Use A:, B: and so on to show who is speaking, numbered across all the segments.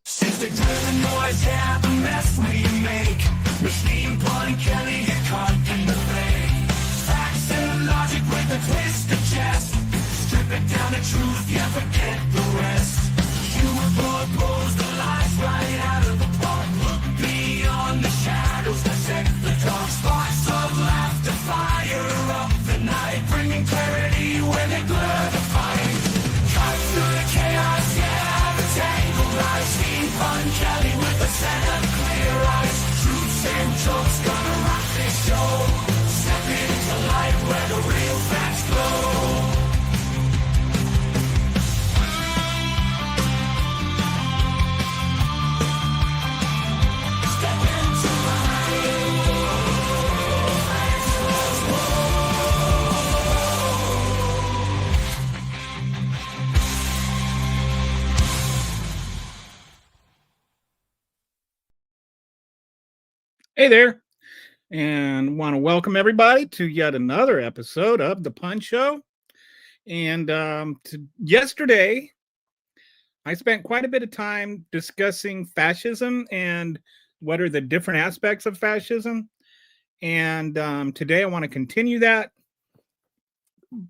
A: Sister driven noise, yeah, the mess we make. Machine pun Kelly get caught in the fake. Facts and logic with a twist of chest. Strip it down to truth, yeah, forget the rest. Humor pulls the lies right out of the park. Look beyond the shadows, dissect the dark. Sparks of laughter fire up the night, bringing clarity where they blur the fight. Cut through the chaos, yeah, the tangled lies. Fun Kelly with a set of clear eyes. Truths and jokes gonna rock this show. Step into light where the real facts glow. Step into light.
B: Hey there, and want to welcome everybody to yet another episode of The Pun Show. And yesterday, I spent quite a bit of time discussing fascism and what are the different aspects of fascism. And today I want to continue that.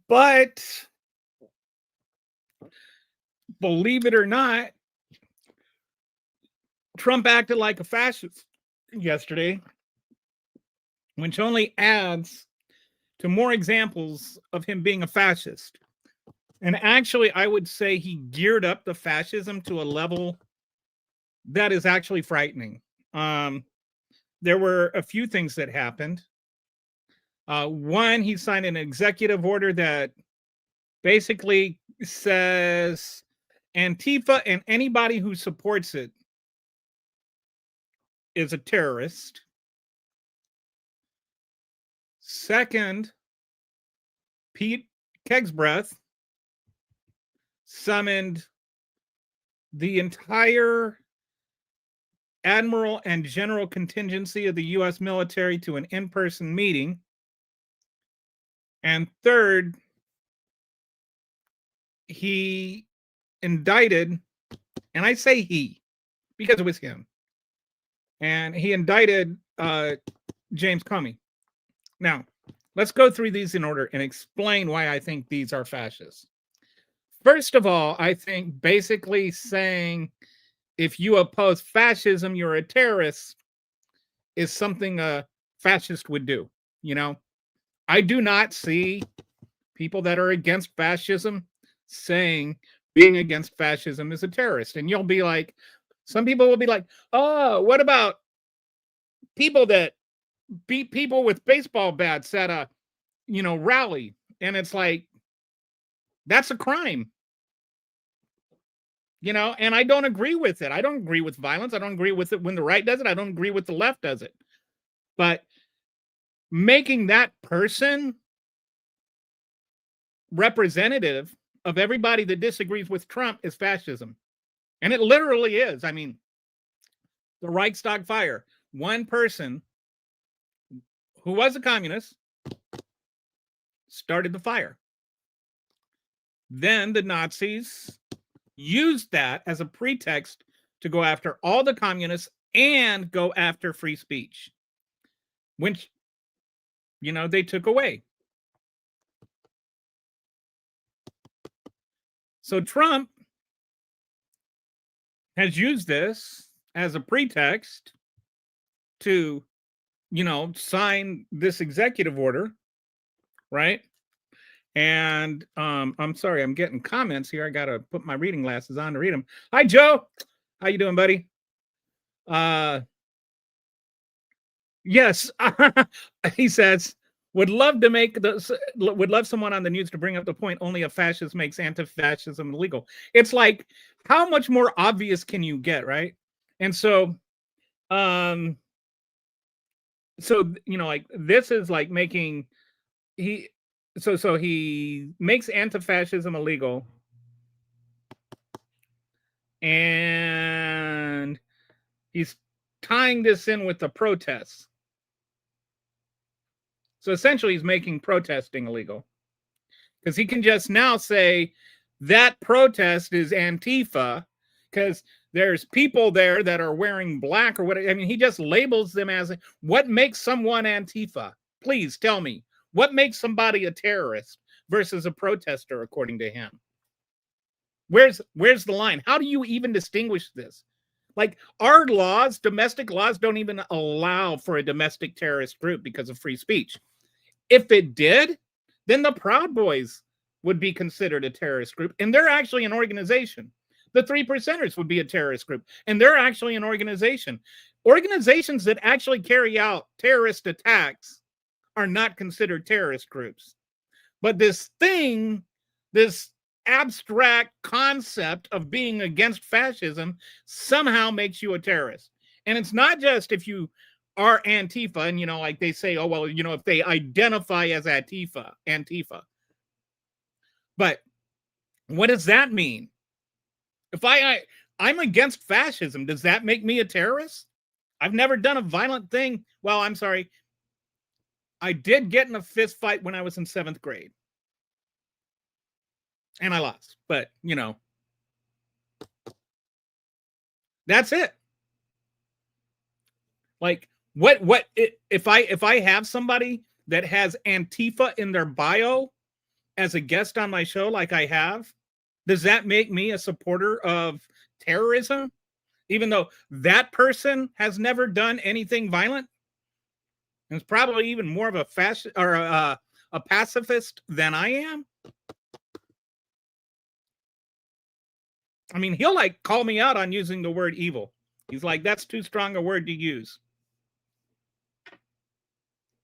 B: But believe it or not, Trump acted like a fascist yesterday, which only adds to more examples of him being a fascist. And actually, I would say he geared up the fascism to a level that is actually frightening. There were a few things that happened. One, he signed an executive order that basically says Antifa and anybody who supports it is a terrorist. Second, Pete Kegsbreath summoned the entire admiral and general contingency of the U.S. military to an in-person meeting. And third, he indicted, and I say he because it was him, and he indicted James Comey. Now, let's go through these in order and explain why I think these are fascists. First of all, I think basically saying if you oppose fascism, you're a terrorist is something a fascist would do. You know, I do not see people that are against fascism saying being against fascism is a terrorist. And you'll be like, some people will be like, oh, what about people that beat people with baseball bats at a, rally? And it's like, that's a crime. And I don't agree with it. I don't agree with violence. I don't agree with it when the right does it. I don't agree with the left does it. But making that person representative of everybody that disagrees with Trump is fascism. And it literally is. I mean, the Reichstag fire, one person who was a communist started the fire. Then the Nazis used that as a pretext to go after all the communists and go after free speech, which, they took away. So Trump has used this as a pretext to, sign this executive order, right? And I'm sorry, I'm getting comments here. I got to put my reading glasses on to read them. Hi, Joe. How you doing, buddy? Yes, he says, would love someone on the news to bring up the point only a fascist makes anti-fascism illegal. It's like, how much more obvious can you get, right? And so, like this is like making he makes anti-fascism illegal, and he's tying this in with the protests. So essentially, he's making protesting illegal because he can just now say that protest is Antifa, because there's people there that are wearing black or what. I mean, he just labels them as what makes someone Antifa. Please tell me what makes somebody a terrorist versus a protester, according to him. Where's the line? How do you even distinguish this? Like, our laws, domestic laws, don't even allow for a domestic terrorist group because of free speech. If it did, then the Proud Boys would be considered a terrorist group, and they're actually an organization. The 3 Percenters would be a terrorist group, and they're actually an organization. Organizations that actually carry out terrorist attacks are not considered terrorist groups. But this thing, this abstract concept of being against fascism somehow makes you a terrorist. And it's not just if you are Antifa and, like they say, oh, well, if they identify as Antifa. But what does that mean? If I'm against fascism, does that make me a terrorist? I've never done a violent thing. Well, I'm sorry. I did get in a fist fight when I was in 7th grade. And I lost. But, that's it. Like, if I have somebody that has Antifa in their bio as a guest on my show like I have, does that make me a supporter of terrorism? Even though that person has never done anything violent? And is probably even more of a fascist or a pacifist than I am. I mean, he'll like call me out on using the word evil. He's like, that's too strong a word to use.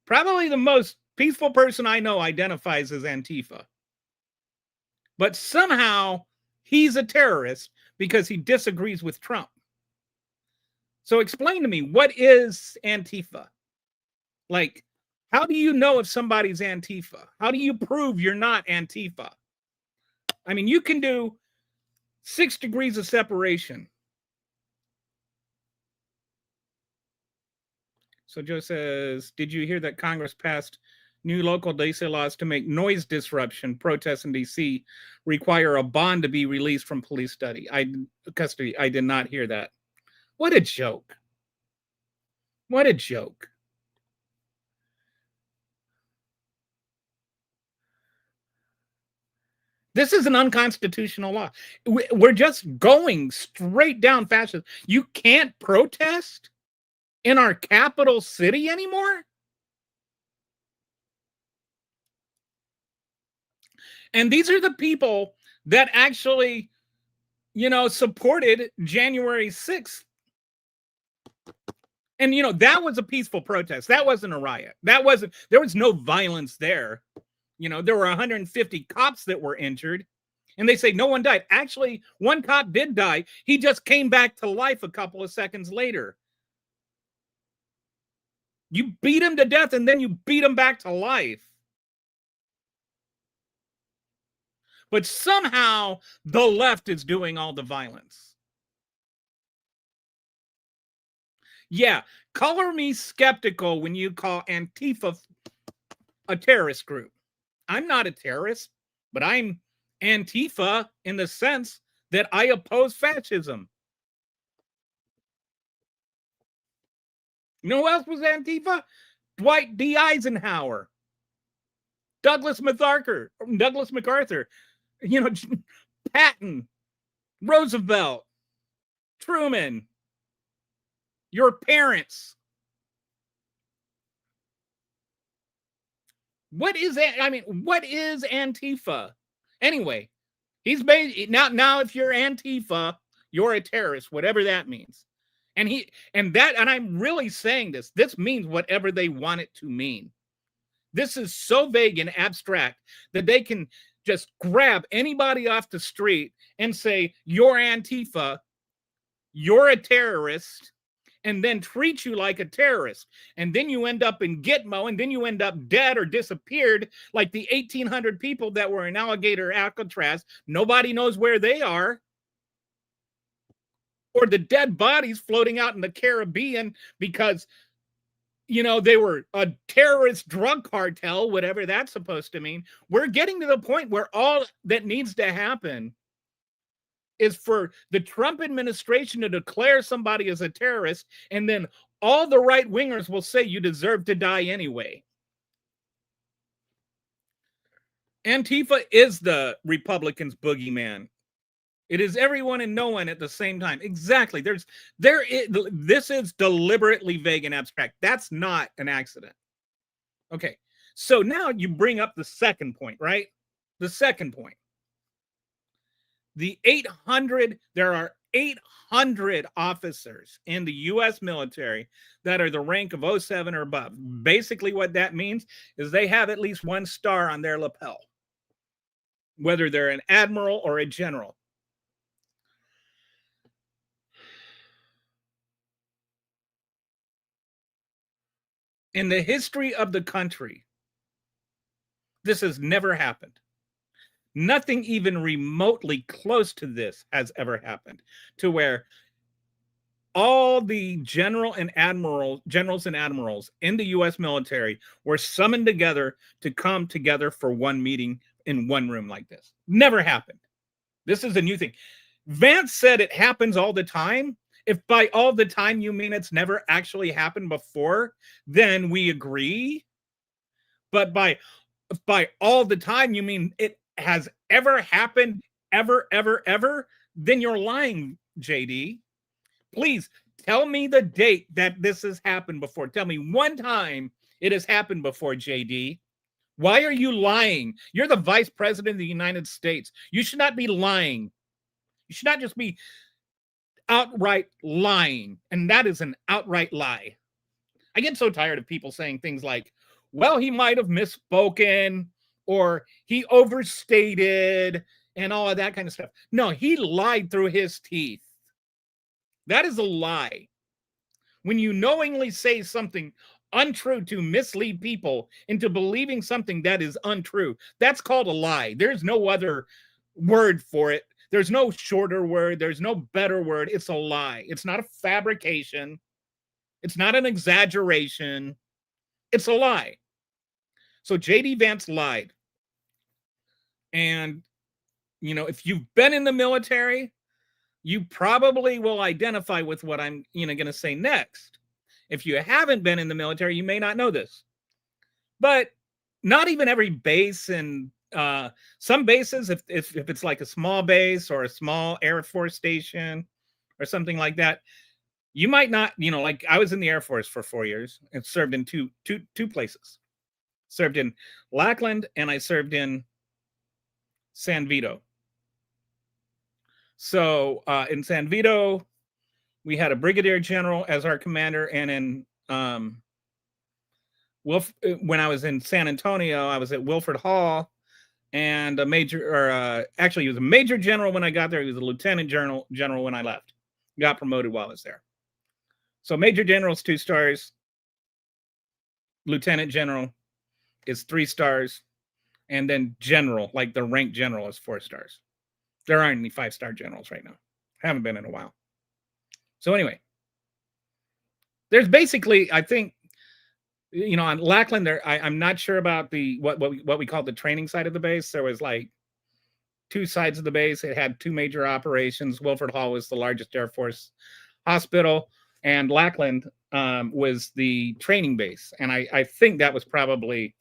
B: Probably the most peaceful person I know identifies as Antifa. But somehow he's a terrorist because he disagrees with Trump. So explain to me, what is Antifa? Like, how do you know if somebody's Antifa? How do you prove you're not Antifa? I mean, you can do 6 degrees of separation. So Joe says, did you hear that Congress passed new local DC laws to make noise disruption protests in DC require a bond to be released from police custody? I did not hear that. What a joke. What a joke. This is an unconstitutional law. We're just going straight down fascism. You can't protest in our capital city anymore? And these are the people that actually, supported January 6th. And, that was a peaceful protest. That wasn't a riot. There was no violence there. There were 150 cops that were injured. And they say no one died. Actually, one cop did die. He just came back to life a couple of seconds later. You beat him to death and then you beat him back to life. But somehow the left is doing all the violence. Yeah, color me skeptical when you call Antifa a terrorist group. I'm not a terrorist, but I'm Antifa in the sense that I oppose fascism. You know who else was Antifa? Dwight D. Eisenhower, Douglas MacArthur, Patton, Roosevelt, Truman, your parents. What is Antifa? Anyway, he's made now if you're Antifa, you're a terrorist, whatever that means. And I'm really saying this means whatever they want it to mean. This is so vague and abstract that they can just grab anybody off the street and say, you're Antifa, you're a terrorist, and then treat you like a terrorist. And then you end up in Gitmo, and then you end up dead or disappeared like the 1,800 people that were in Alligator Alcatraz. Nobody knows where they are. Or the dead bodies floating out in the Caribbean because, they were a terrorist drug cartel, whatever that's supposed to mean. We're getting to the point where all that needs to happen is for the Trump administration to declare somebody as a terrorist, and then all the right wingers will say you deserve to die anyway. Antifa is the Republicans' boogeyman. It is everyone and no one at the same time. Exactly. This is deliberately vague and abstract. That's not an accident. Okay. So now you bring up the second point, right? The second point. There are 800 officers in the U.S. military that are the rank of 07 or above. Basically, what that means is they have at least one star on their lapel, whether they're an admiral or a general. In the history of the country, this has never happened. Nothing even remotely close to this has ever happened, to where all the generals and admirals in the U.S. military were summoned together to come together for one meeting in one room like this. Never happened. This is a new thing. Vance said it happens all the time. If by all the time you mean it's never actually happened before, then we agree. But by all the time you mean it has ever happened, ever, then you're lying, JD. Please tell me the date that this has happened before. Tell me one time it has happened before, JD. Why are you lying? You're the vice president of the United States. You should not be lying. You should not just be outright lying. And that is an outright lie. I get so tired of people saying things like, well, he might have misspoken or he overstated and all of that kind of stuff. No, he lied through his teeth. That is a lie. When you knowingly say something untrue to mislead people into believing something that is untrue, that's called a lie. There's no other word for it. There's no shorter word. There's no better word. It's a lie. It's not a fabrication. It's not an exaggeration. It's a lie. So JD Vance lied. And, if you've been in the military, you probably will identify with what I'm, going to say next. If you haven't been in the military, you may not know this. But not even every base, and some bases, if it's like a small base or a small Air Force station or something like that, you might not, like I was in the Air Force for 4 years and served in two places. Served in Lackland and I served in San Vito. So in San Vito, we had a brigadier general as our commander, and in when I was in San Antonio, I was at Wilford Hall, and a major, or actually, he was a major general when I got there. He was a lieutenant general when I left. Got promoted while I was there. So major general's 2 stars. Lieutenant general is 3 stars, and then general, like the rank general, is 4 stars. There aren't any 5-star generals right now. Haven't been in a while. So anyway, there's basically, I think, on Lackland, I'm not sure about the what we call the training side of the base. There was like 2 sides of the base. It had 2 major operations. Wilford Hall was the largest Air Force hospital, and Lackland was the training base. And I think that was probably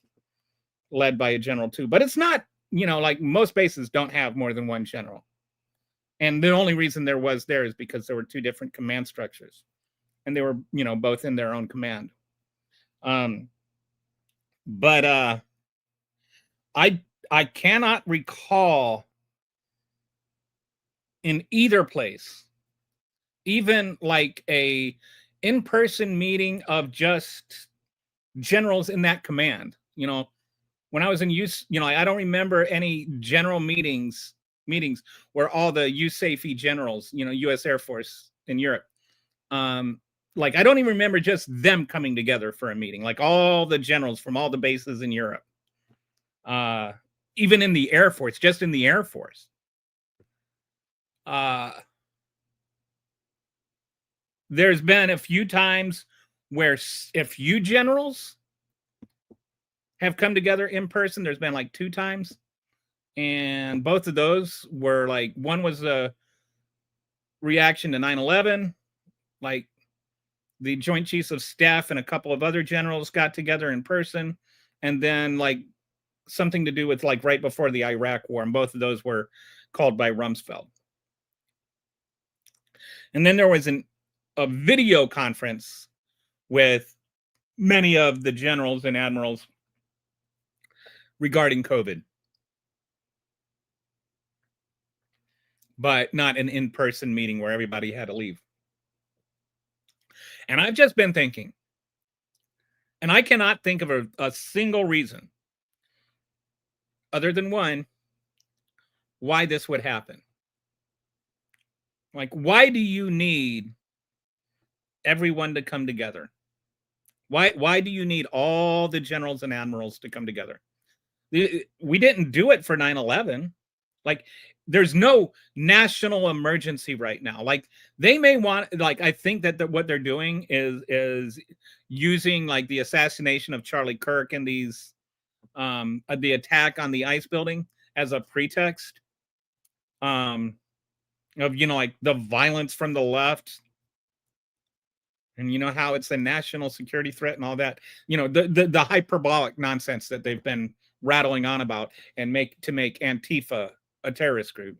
B: led by a general too. But it's not, like most bases don't have more than 1 general. And the only reason there is because there were 2 different command structures, and they were, both in their own command. But I cannot recall in either place, even like a in-person meeting of just generals in that command. When I was in use, I don't remember any general meetings where all the USAFE generals, U.S. Air Force in Europe, like I don't even remember just them coming together for a meeting, like all the generals from all the bases in Europe, even in the Air Force, just in the Air Force. There's been a few times where a few generals have come together in person. There's been like 2 times, and both of those were like, one was reaction to 9/11. Like the Joint Chiefs of Staff and a couple of other generals got together in person, and then like something to do with like right before the Iraq War, and both of those were called by Rumsfeld. And then there was a video conference with many of the generals and admirals regarding COVID, but not an in-person meeting where everybody had to leave. And I've just been thinking, and I cannot think of a single reason other than one, why this would happen. Like, why do you need everyone to come together? Why do you need all the generals and admirals to come together? We didn't do it for 9/11. Like, there's no national emergency right now. Like, they may want, like, I think that what they're doing is using like the assassination of Charlie Kirk and these the attack on the ICE building as a pretext of, you know, like the violence from the left, and you know how it's a national security threat and all that, you know, the hyperbolic nonsense that they've been rattling on about, and make Antifa a terrorist group.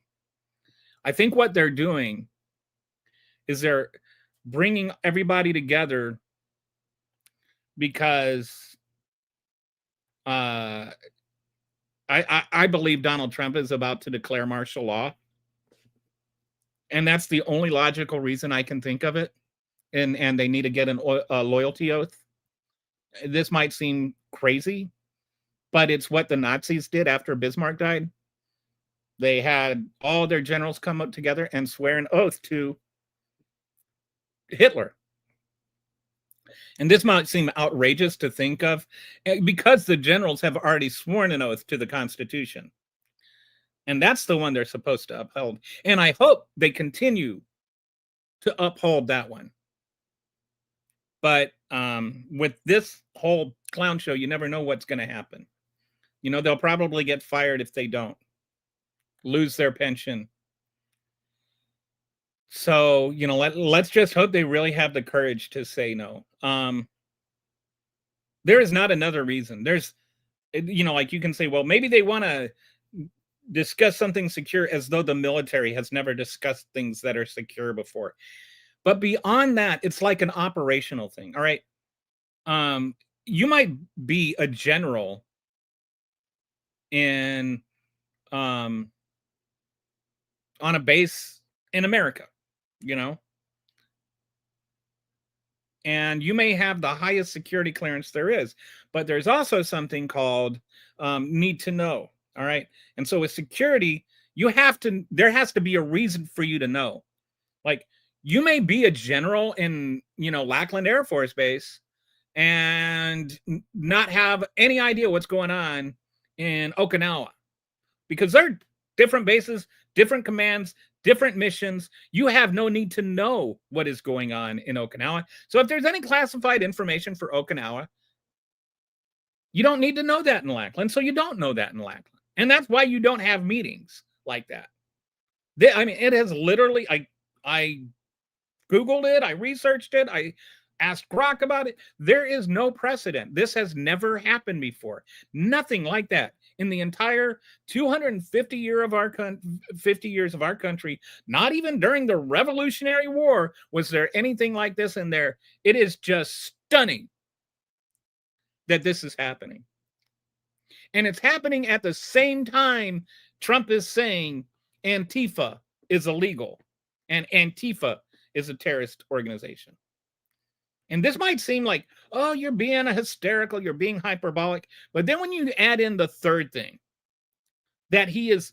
B: I think what they're doing is they're bringing everybody together because I believe Donald Trump is about to declare martial law, and that's the only logical reason I can think of it. And they need to get a loyalty oath. This might seem crazy, but it's what the Nazis did after Bismarck died. They had all their generals come up together and swear an oath to Hitler. And this might seem outrageous to think of, because the generals have already sworn an oath to the Constitution. And that's the one they're supposed to uphold. And I hope they continue to uphold that one. But with this whole clown show, you never know what's going to happen. You know, they'll probably get fired if they don't, lose their pension. So, you know, let's just hope they really have the courage to say no. There is not another reason. There's, you know, like you can say, well, maybe they want to discuss something secure, as though the military has never discussed things that are secure before. But beyond that, it's like an operational thing. All right. You might be a general in on a base in America, you know, and you may have the highest security clearance there is, but there's also something called need to know. All right. And so with security, there has to be a reason for you to know. Like, you may be a general in, you know, Lackland Air Force Base and not have any idea what's going on in Okinawa, because they're different bases, different commands, different missions. You have no need to know what is going on in Okinawa. So if there's any classified information for Okinawa, you don't need to know that in Lackland. So you don't know that in Lackland. And that's why you don't have meetings like that. I mean, it has literally, I Googled it, I researched it, I asked Grok about it. There is no precedent. This has never happened before. Nothing like that in the entire 250 years of our country. Not even during the Revolutionary War was there anything like this in there. It is just stunning that this is happening. And it's happening at the same time Trump is saying Antifa is illegal and Antifa is a terrorist organization. And this might seem like, oh, you're being hysterical, you're being hyperbolic. But then when you add in the third thing, that he is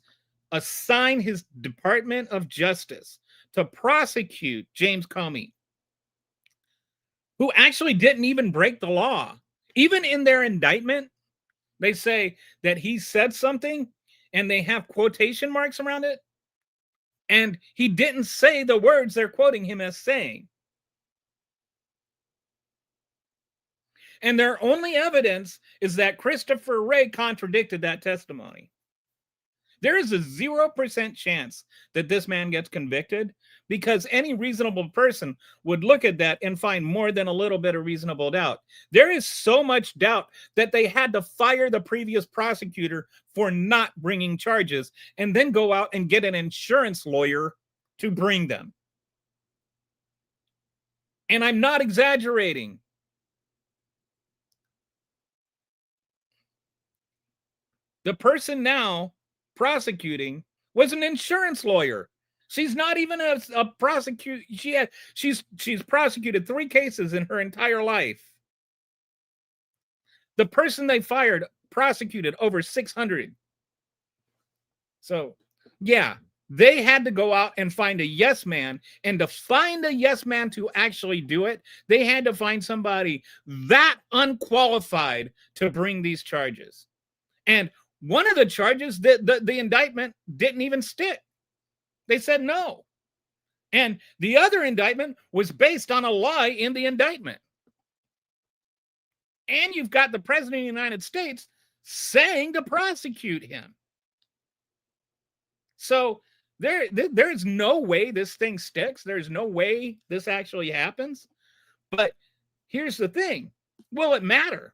B: assigned his Department of Justice to prosecute James Comey, who actually didn't even break the law. Even in their indictment, they say that he said something and they have quotation marks around it. And he didn't say the words they're quoting him as saying. And their only evidence is that Christopher Wray contradicted that testimony. There is a 0% chance that this man gets convicted, because any reasonable person would look at that and find more than a little bit of reasonable doubt. There is so much doubt that they had to fire the previous prosecutor for not bringing charges and then go out and get an insurance lawyer to bring them. And I'm not exaggerating. The person now prosecuting was an insurance lawyer. She's not even a prosecute. She's prosecuted 3 cases in her entire life. The person they fired prosecuted over 600. So, yeah, they had to go out and find a yes man. And to find a yes man to actually do it, they had to find somebody that unqualified to bring these charges. And one of the charges, the indictment didn't even stick. They said no. And the other indictment was based on a lie in the indictment. And you've got the president of the United States saying to prosecute him. So there's no way this thing sticks. There's no way this actually happens. But here's the thing. Will it matter?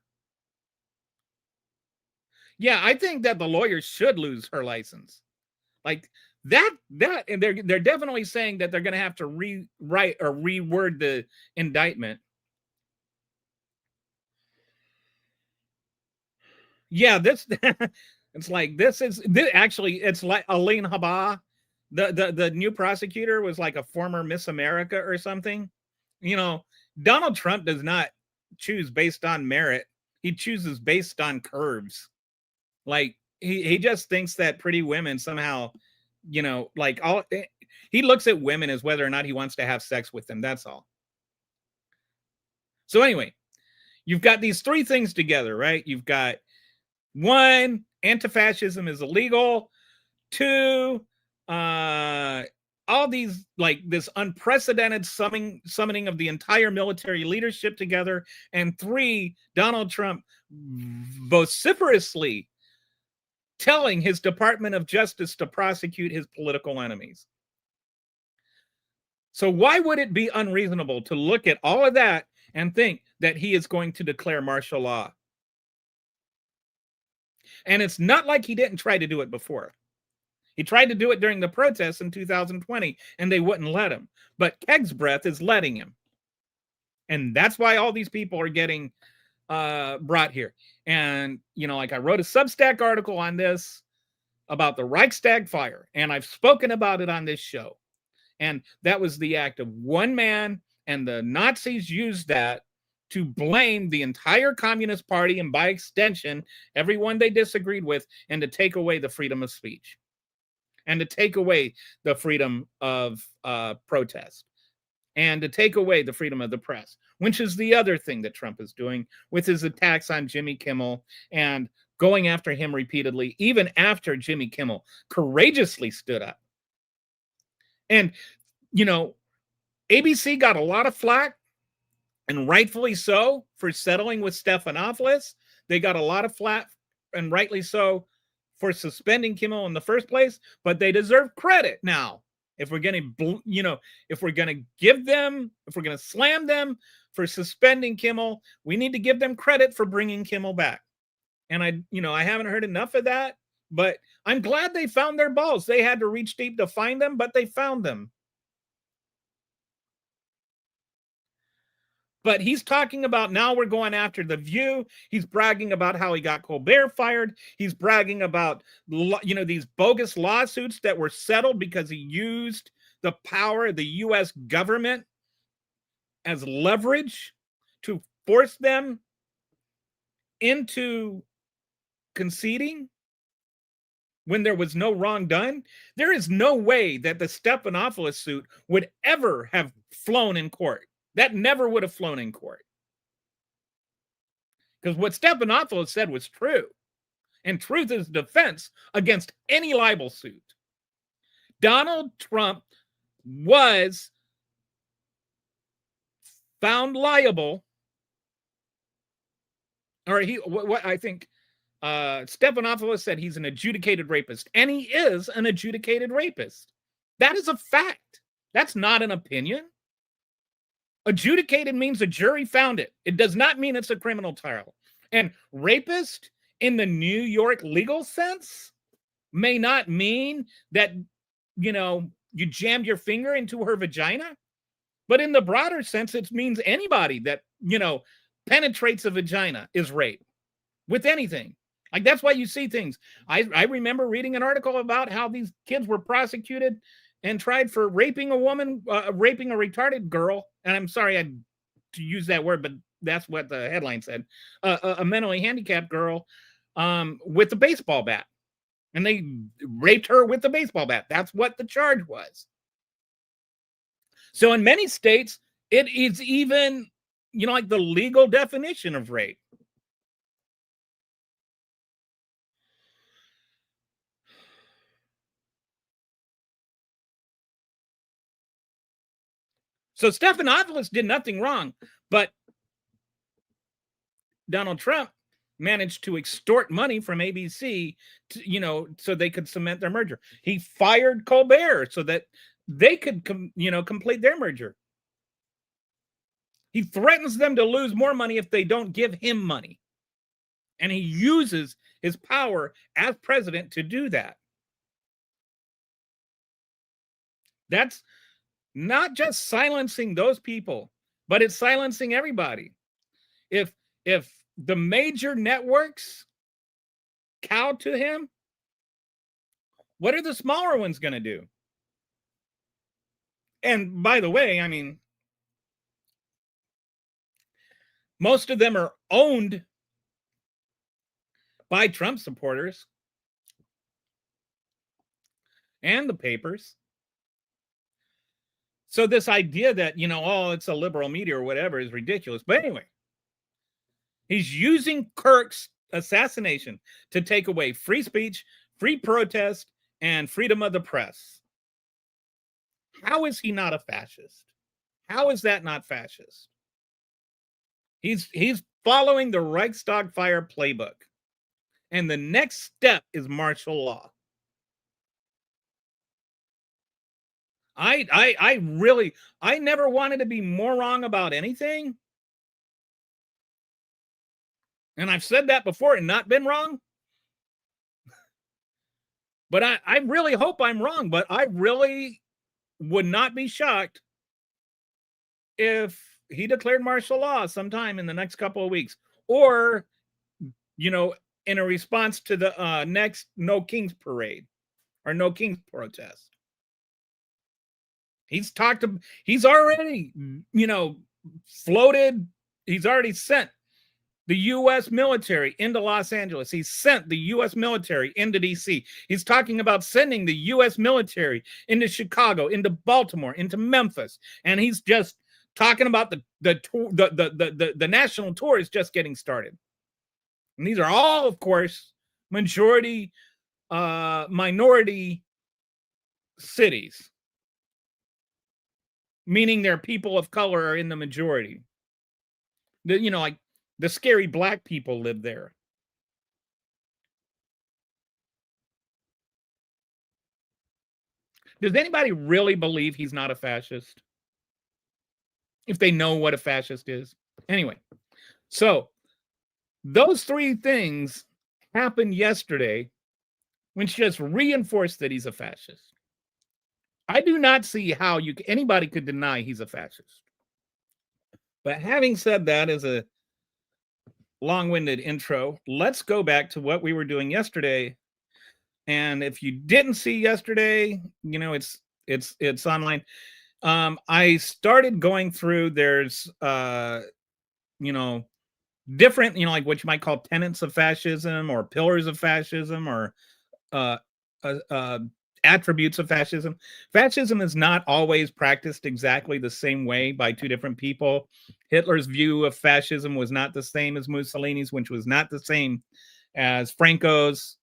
B: Yeah, I think that the lawyer should lose her license. Like that, and they're definitely saying that they're going to have to rewrite or reword the indictment. Yeah, this it's like this actually it's like Elaine Haba, the new prosecutor was like a former Miss America or something. You know, Donald Trump does not choose based on merit. He chooses based on curves. Like he just thinks that pretty women somehow, you know, like he looks at women as whether or not he wants to have sex with them. That's all. So anyway, you've got these 3 things together, right? You've got 1, anti-fascism is illegal. 2, all these, like this unprecedented summoning of the entire military leadership together. And 3, Donald Trump vociferously telling his Department of Justice to prosecute his political enemies. So why would it be unreasonable to look at all of that and think that he is going to declare martial law? And it's not like he didn't try to do it before. He tried to do it during the protests in 2020, and they wouldn't let him. But Keg's breath is letting him. And that's why all these people are getting brought here. And, you know, like I wrote a Substack article on this about the Reichstag fire, and I've spoken about it on this show. And that was the act of one man, and the Nazis used that to blame the entire Communist Party and by extension, everyone they disagreed with, and to take away the freedom of speech and to take away the freedom of protest and to take away the freedom of the press, which is the other thing that Trump is doing with his attacks on Jimmy Kimmel and going after him repeatedly, even after Jimmy Kimmel courageously stood up. And, you know, ABC got a lot of flack, and rightfully so, for settling with Stephanopoulos. They got a lot of flack, and rightly so, for suspending Kimmel in the first place, but they deserve credit now. If we're going to, you know, if we're going to slam them for suspending Kimmel, we need to give them credit for bringing Kimmel back. And I haven't heard enough of that, but I'm glad they found their balls. They had to reach deep to find them, but they found them. But he's talking about now we're going after The View. He's bragging about how he got Colbert fired. He's bragging about, you know, these bogus lawsuits that were settled because he used the power of the U.S. government as leverage to force them into conceding when there was no wrong done. There is no way that the Stephanopoulos suit would ever have flown in court. That never would have flown in court. Because what Stephanopoulos said was true. And truth is defense against any libel suit. Donald Trump was found liable, or what I think Stephanopoulos said he's an adjudicated rapist. And he is an adjudicated rapist. That is a fact. That's not an opinion. Adjudicated means a jury found it. It does not mean it's a criminal trial. And rapist in the New York legal sense may not mean that, you jammed your finger into her vagina, but in the broader sense, it means anybody that, penetrates a vagina is rape with anything. Like, that's why you see things. I remember reading an article about how these kids were prosecuted and tried for raping a woman, raping a retarded girl. And I'm sorry to use that word, but that's what the headline said. A mentally handicapped girl with a baseball bat. And they raped her with the baseball bat. That's what the charge was. So in many states, it is even, like the legal definition of rape. So Stephanopoulos did nothing wrong, but Donald Trump managed to extort money from ABC to, so they could cement their merger. He fired Colbert so that they could complete their merger. He threatens them to lose more money if they don't give him money. And he uses his power as president to do that. That's not just silencing those people, but it's silencing everybody. If the major networks cow to him, what are the smaller ones going to do? And by the way, I mean, most of them are owned by Trump supporters and the papers. So this idea that, oh, it's a liberal media or whatever is ridiculous. But anyway, he's using Kirk's assassination to take away free speech, free protest, and freedom of the press. How is he not a fascist? How is that not fascist? He's following the Reichstag fire playbook. And the next step is martial law. I never wanted to be more wrong about anything. And I've said that before and not been wrong. But I really hope I'm wrong, but I really would not be shocked if he declared martial law sometime in the next couple of weeks, or, in a response to the next No Kings parade or No Kings protest. He's already, floated. He's already sent the U.S. military into Los Angeles. He sent the U.S. military into D.C. He's talking about sending the U.S. military into Chicago, into Baltimore, into Memphis, and he's just talking about the national tour is just getting started. And these are all, of course, minority cities, meaning their people of color are in the majority. Like the scary black people live there. Does anybody really believe he's not a fascist? If they know what a fascist is? Anyway, so those three things happened yesterday, which just reinforced that he's a fascist. I do not see how anybody could deny he's a fascist. But having said that, as a long-winded intro, let's go back to what we were doing yesterday. And if you didn't see yesterday, it's online. I started going through, there's different, like what you might call tenets of fascism or pillars of fascism or attributes of fascism. Fascism is not always practiced exactly the same way by two different people. Hitler's view of fascism was not the same as Mussolini's, which was not the same as Franco's.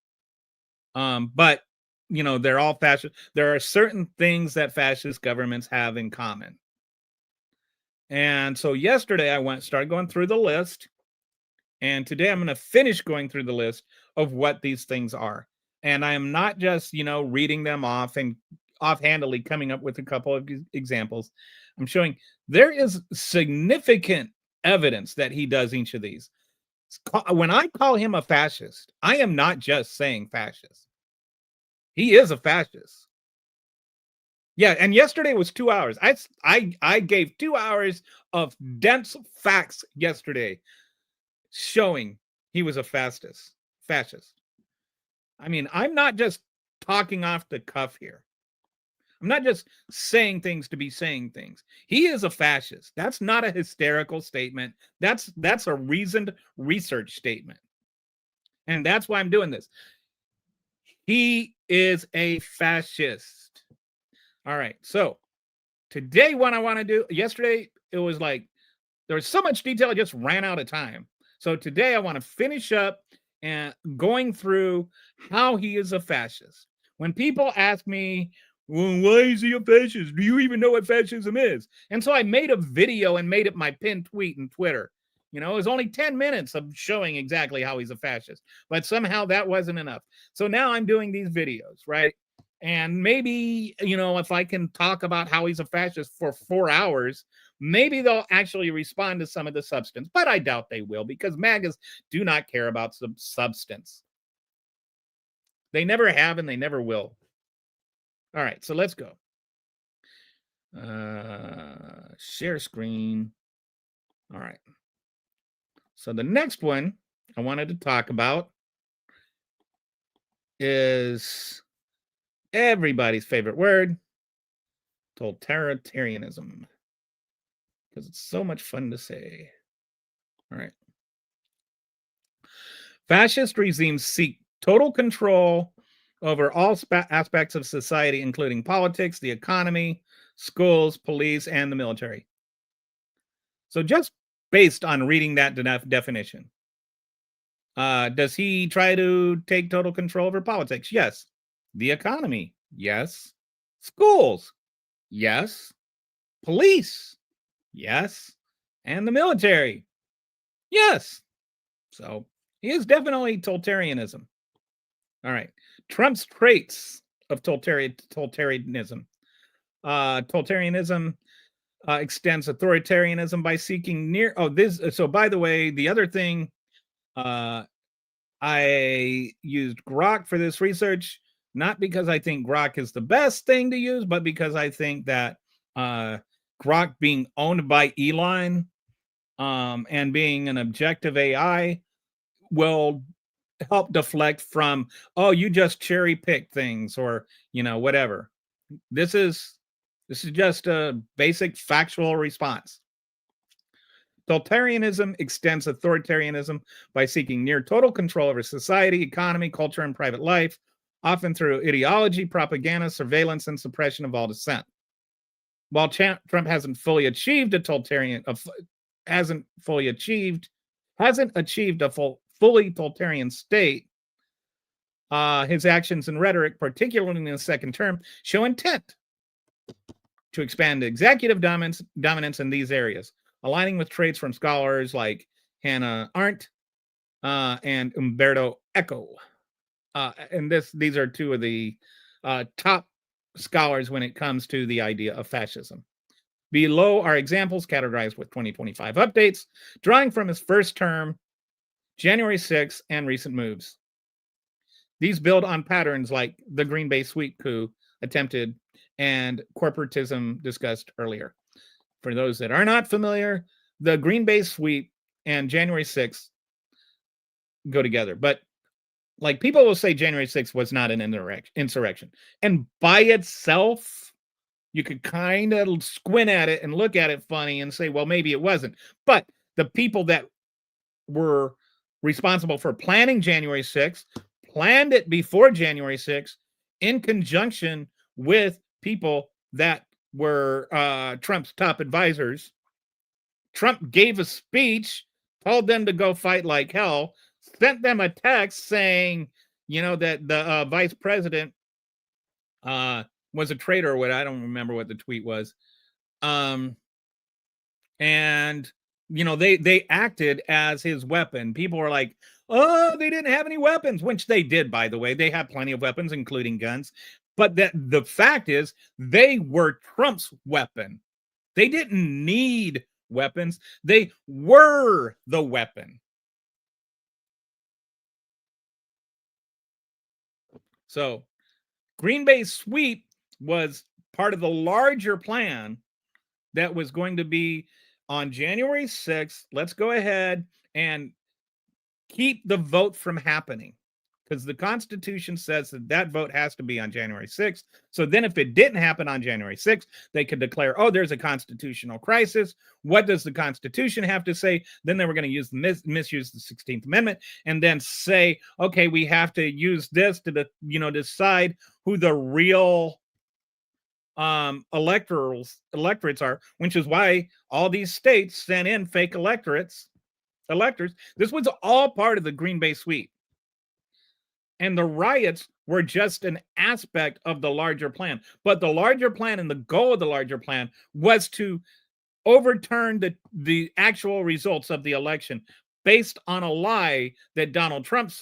B: But they're all fascist. There are certain things that fascist governments have in common. And so yesterday I started going through the list, and today I'm going to finish going through the list of what these things are. And I am not just, reading them off and offhandedly coming up with a couple of examples. I'm showing there is significant evidence that he does each of these. When I call him a fascist, I am not just saying fascist. He is a fascist. Yeah, and yesterday was 2 hours. I gave 2 hours of dense facts yesterday showing he was a fascist. I mean, I'm not just talking off the cuff here. I'm not just saying things to be saying things. He is a fascist. That's not a hysterical statement. That's a reasoned research statement. And that's why I'm doing this. He is a fascist. All right. So today, what I want to do, yesterday, it was like there was so much detail, I just ran out of time. So today, I want to finish up and going through how he is a fascist. When people ask me, well, why is he a fascist? Do you even know what fascism is? And so I made a video and made it my pinned tweet on Twitter. You know, it was only 10 minutes of showing exactly how he's a fascist, but somehow that wasn't enough. So now I'm doing these videos, right? And maybe, you know, if I can talk about how he's a fascist for 4 hours, maybe they'll actually respond to some of the substance, but I doubt they will because MAGAs do not care about some substance. They never have and they never will. All right, so let's go. Share screen. All right. So the next one I wanted to talk about is everybody's favorite word, totalitarianism, because it's so much fun to say. All right. Fascist regimes seek total control over all aspects of society, including politics, the economy, schools, police, and the military. So just based on reading that definition, does he try to take total control over politics? Yes. The economy? Yes. Schools? Yes. Police? Yes. And the military? Yes. So he is definitely totalitarianism. All right. Trump's traits of totalitarianism. Totalitarianism extends authoritarianism by seeking near. Oh, this. So, by the way, the other thing, I used Grok for this research, not because I think Grok is the best thing to use, but because I think that Grok being owned by Elon and being an objective AI will help deflect from, oh, you just cherry pick things or, you know, whatever. This is just a basic factual response. Totalitarianism extends authoritarianism by seeking near total control over society, economy, culture, and private life, often through ideology, propaganda, surveillance, and suppression of all dissent. While Trump hasn't achieved a fully totalitarian state, his actions and rhetoric, particularly in the second term, show intent to expand executive dominance in these areas, aligning with traits from scholars like Hannah Arendt and Umberto Eco. And these are two of the top scholars when it comes to the idea of fascism. Below are examples categorized with 2025 updates, drawing from his first term, January 6th, and recent moves. These build on patterns like the Green Bay sweep coup attempted and corporatism discussed earlier. For those that are not familiar, the Green Bay sweep and January 6th go together. But like people will say January 6th was not an insurrection. And by itself, you could kind of squint at it and look at it funny and say, well, maybe it wasn't. But the people that were responsible for planning January 6th planned it before January 6th in conjunction with people that were Trump's top advisors. Trump gave a speech, told them to go fight like hell, sent them a text saying, you know, that the vice president was a traitor or what. I don't remember what the tweet was. And, you know, they acted as his weapon. People were like, oh, they didn't have any weapons, which they did, by the way. They had plenty of weapons, including guns. But that the fact is, they were Trump's weapon. They didn't need weapons. They were the weapon. So Green Bay's sweep was part of the larger plan that was going to be on January 6th. Let's go ahead and keep the vote from happening, because the Constitution says that that vote has to be on January 6th. So then if it didn't happen on January 6th, they could declare, oh, there's a constitutional crisis. What does the Constitution have to say? Then they were going to use misuse the 16th Amendment and then say, okay, we have to use this to decide who the real electorates are, which is why all these states sent in fake electors. This was all part of the Green Bay sweep. And the riots were just an aspect of the larger plan. But the larger plan and the goal of the larger plan was to overturn the actual results of the election based on a lie that Donald Trump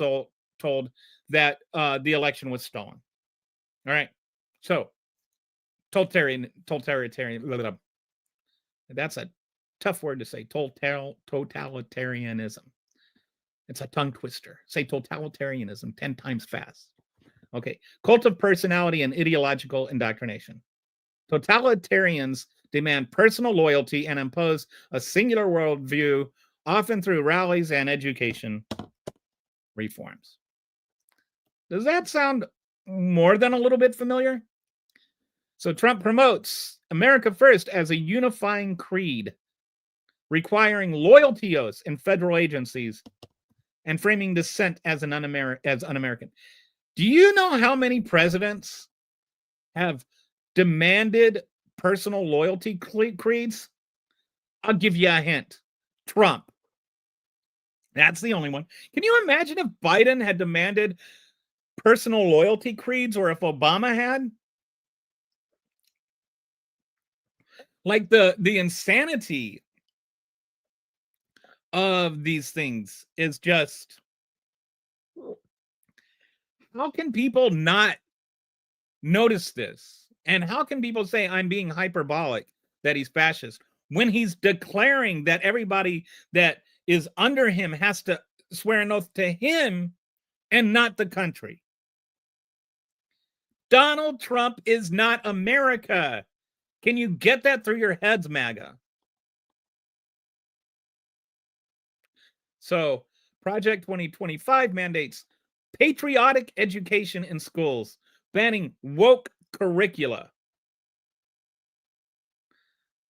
B: told, that the election was stolen. All right. So totalitarian. That's a tough word to say. Totalitarianism. It's a tongue twister. Say totalitarianism 10 times fast. Okay. Cult of personality and ideological indoctrination. Totalitarians demand personal loyalty and impose a singular worldview, often through rallies and education reforms. Does that sound more than a little bit familiar? So Trump promotes America First as a unifying creed, requiring loyalty oaths in federal agencies and framing dissent as un-American. Do you know how many presidents have demanded personal loyalty creeds? I'll give you a hint. Trump. That's the only one. Can you imagine if Biden had demanded personal loyalty creeds, or if Obama had? Like the insanity of these things is just, how can people not notice this? And how can people say I'm being hyperbolic, that he's fascist, when he's declaring that everybody that is under him has to swear an oath to him and not the country? Donald Trump is not America. Can you get that through your heads, MAGA? So Project 2025 mandates patriotic education in schools, banning woke curricula.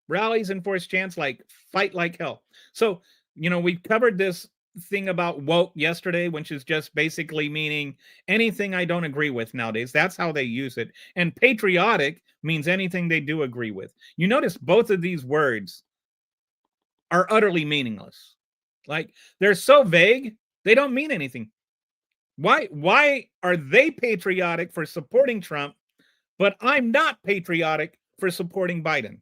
B: Rallies enforce chants like fight like hell. So, we covered this thing about woke yesterday, which is just basically meaning anything I don't agree with nowadays. That's how they use it. And patriotic means anything they do agree with. You notice both of these words are utterly meaningless. Like, they're so vague, they don't mean anything. Why are they patriotic for supporting Trump, but I'm not patriotic for supporting Biden?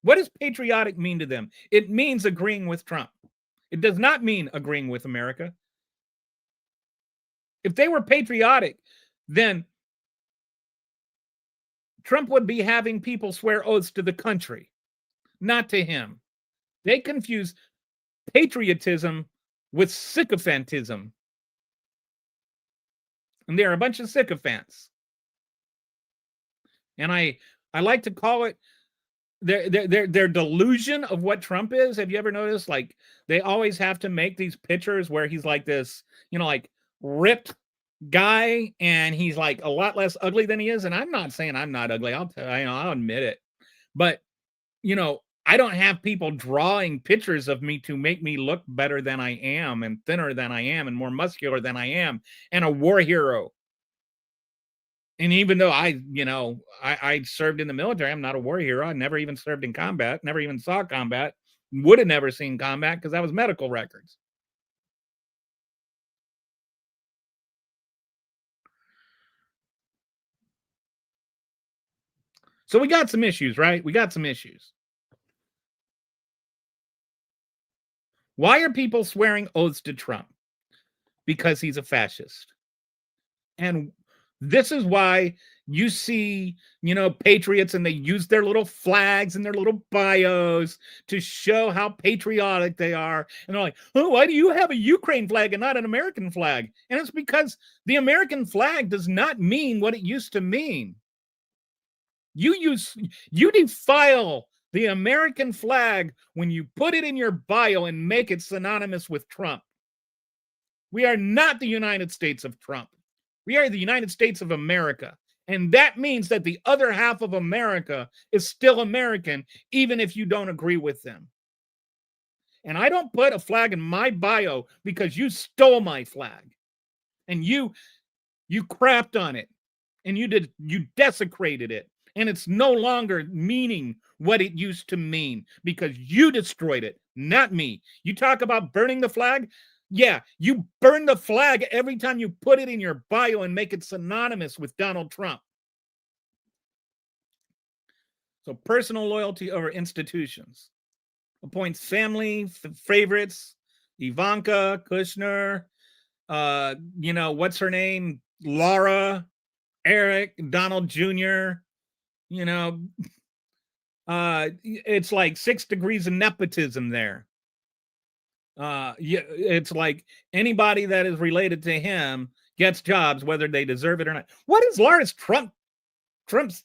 B: What does patriotic mean to them? It means agreeing with Trump. It does not mean agreeing with America. If they were patriotic, then Trump would be having people swear oaths to the country, not to him. They confuse patriotism with sycophantism. And they're a bunch of sycophants. And I like to call it their delusion of what Trump is. Have you ever noticed, like, they always have to make these pictures where he's like this, like ripped guy, and he's like a lot less ugly than he is. And I'm not saying I'm not ugly. I'll admit it. But, I don't have people drawing pictures of me to make me look better than I am, and thinner than I am, and more muscular than I am, and a war hero. And even though I served in the military, I'm not a war hero. I never even served in combat, never even saw combat, would have never seen combat because that was medical records. So we got some issues, right? We got some issues. Why are people swearing oaths to Trump? Because he's a fascist. And This is why you see, patriots, and they use their little flags and their little bios to show how patriotic they are. And they're like, oh, why do you have a Ukraine flag and not an American flag? And it's because the American flag does not mean what it used to mean. You defile the American flag when you put it in your bio and make it synonymous with Trump. We are not the United States of Trump. We are the United States of America. And that means that the other half of America is still American, even if you don't agree with them. And I don't put a flag in my bio because you stole my flag and you crapped on it and you desecrated it. And it's no longer meaning what it used to mean because you destroyed it, not me. You talk about burning the flag. Yeah, you burn the flag every time you put it in your bio and make it synonymous with Donald Trump. So personal loyalty over institutions. Appoints family favorites, Ivanka, Kushner, what's her name? Laura, Eric, Donald Jr., it's like 6 degrees of nepotism there. It's like anybody that is related to him gets jobs, whether they deserve it or not. What is Trump's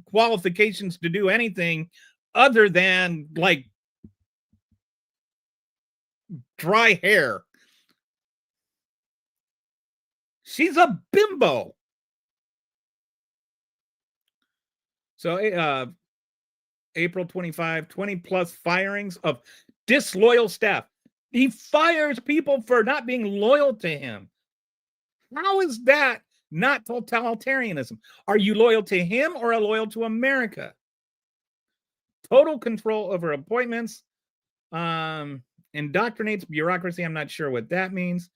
B: qualifications to do anything other than like dry hair? She's a bimbo. So April 25, 20 plus firings of disloyal staff. He fires people for not being loyal to him. How is that not totalitarianism? Are you loyal to him or are loyal to America? Total control over appointments. Indoctrinates bureaucracy. I'm not sure what that means.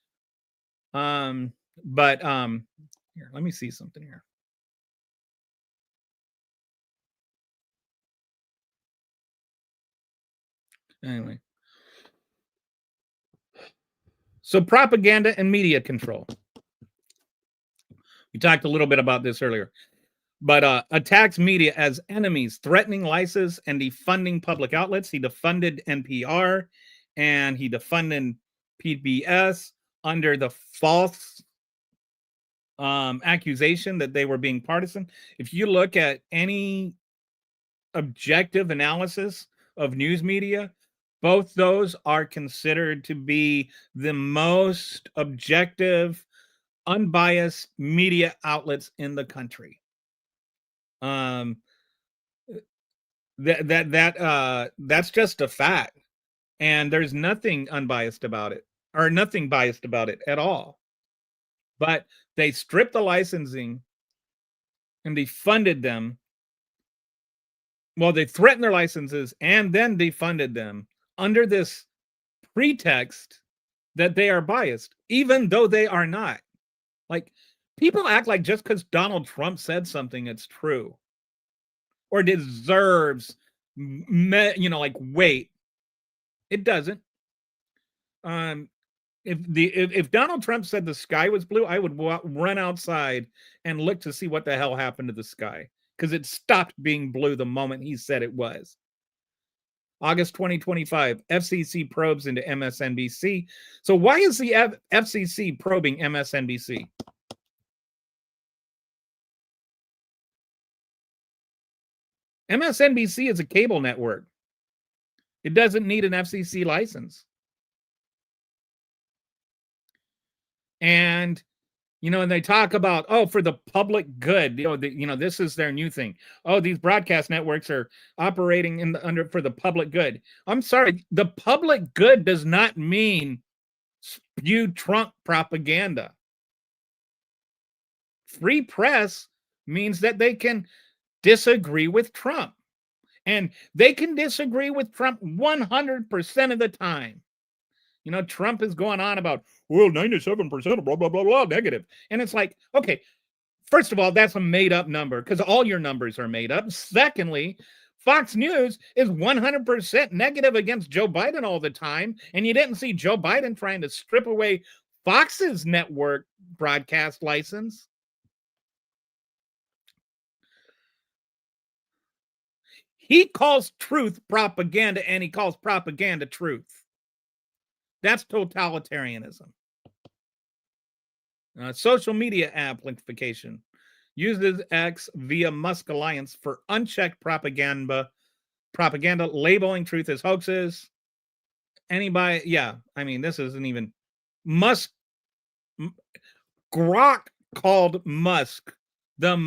B: But here, let me see something here. Anyway. So propaganda and media control. We talked a little bit about this earlier, but attacks media as enemies, threatening license and defunding public outlets. He defunded NPR and he defunded PBS under the false accusation that they were being partisan. If you look at any objective analysis of news media, both those are considered to be the most objective, unbiased media outlets in the country. That's just a fact, and there's nothing unbiased about it, or nothing biased about it at all. But they stripped the licensing and defunded them. Well, they threatened their licenses and then defunded them under this pretext that they are biased, even though they are not. Like, people act like just because Donald Trump said something, it's true or deserves, like weight. It doesn't. If Donald Trump said the sky was blue, I would run outside and look to see what the hell happened to the sky, because it stopped being blue the moment he said it was. August 2025, FCC probes into MSNBC. So why is the FCC probing MSNBC? MSNBC is a cable network. It doesn't need an FCC license. And and they talk about, for the public good. This is their new thing. These broadcast networks are operating for the public good. I'm sorry, the public good does not mean spew Trump propaganda. Free press means that they can disagree with Trump, and they can disagree with Trump 100% of the time. Trump is going on about, 97% blah, blah, blah, blah, negative. And it's like, okay, first of all, that's a made up number because all your numbers are made up. Secondly, Fox News is 100% negative against Joe Biden all the time. And you didn't see Joe Biden trying to strip away Fox's network broadcast license. He calls truth propaganda, and he calls propaganda truth. That's totalitarianism. Social media amplification uses X via Musk Alliance for unchecked propaganda, labeling truth as hoaxes. Anybody, yeah, I mean, this isn't even Musk. Grok called Musk the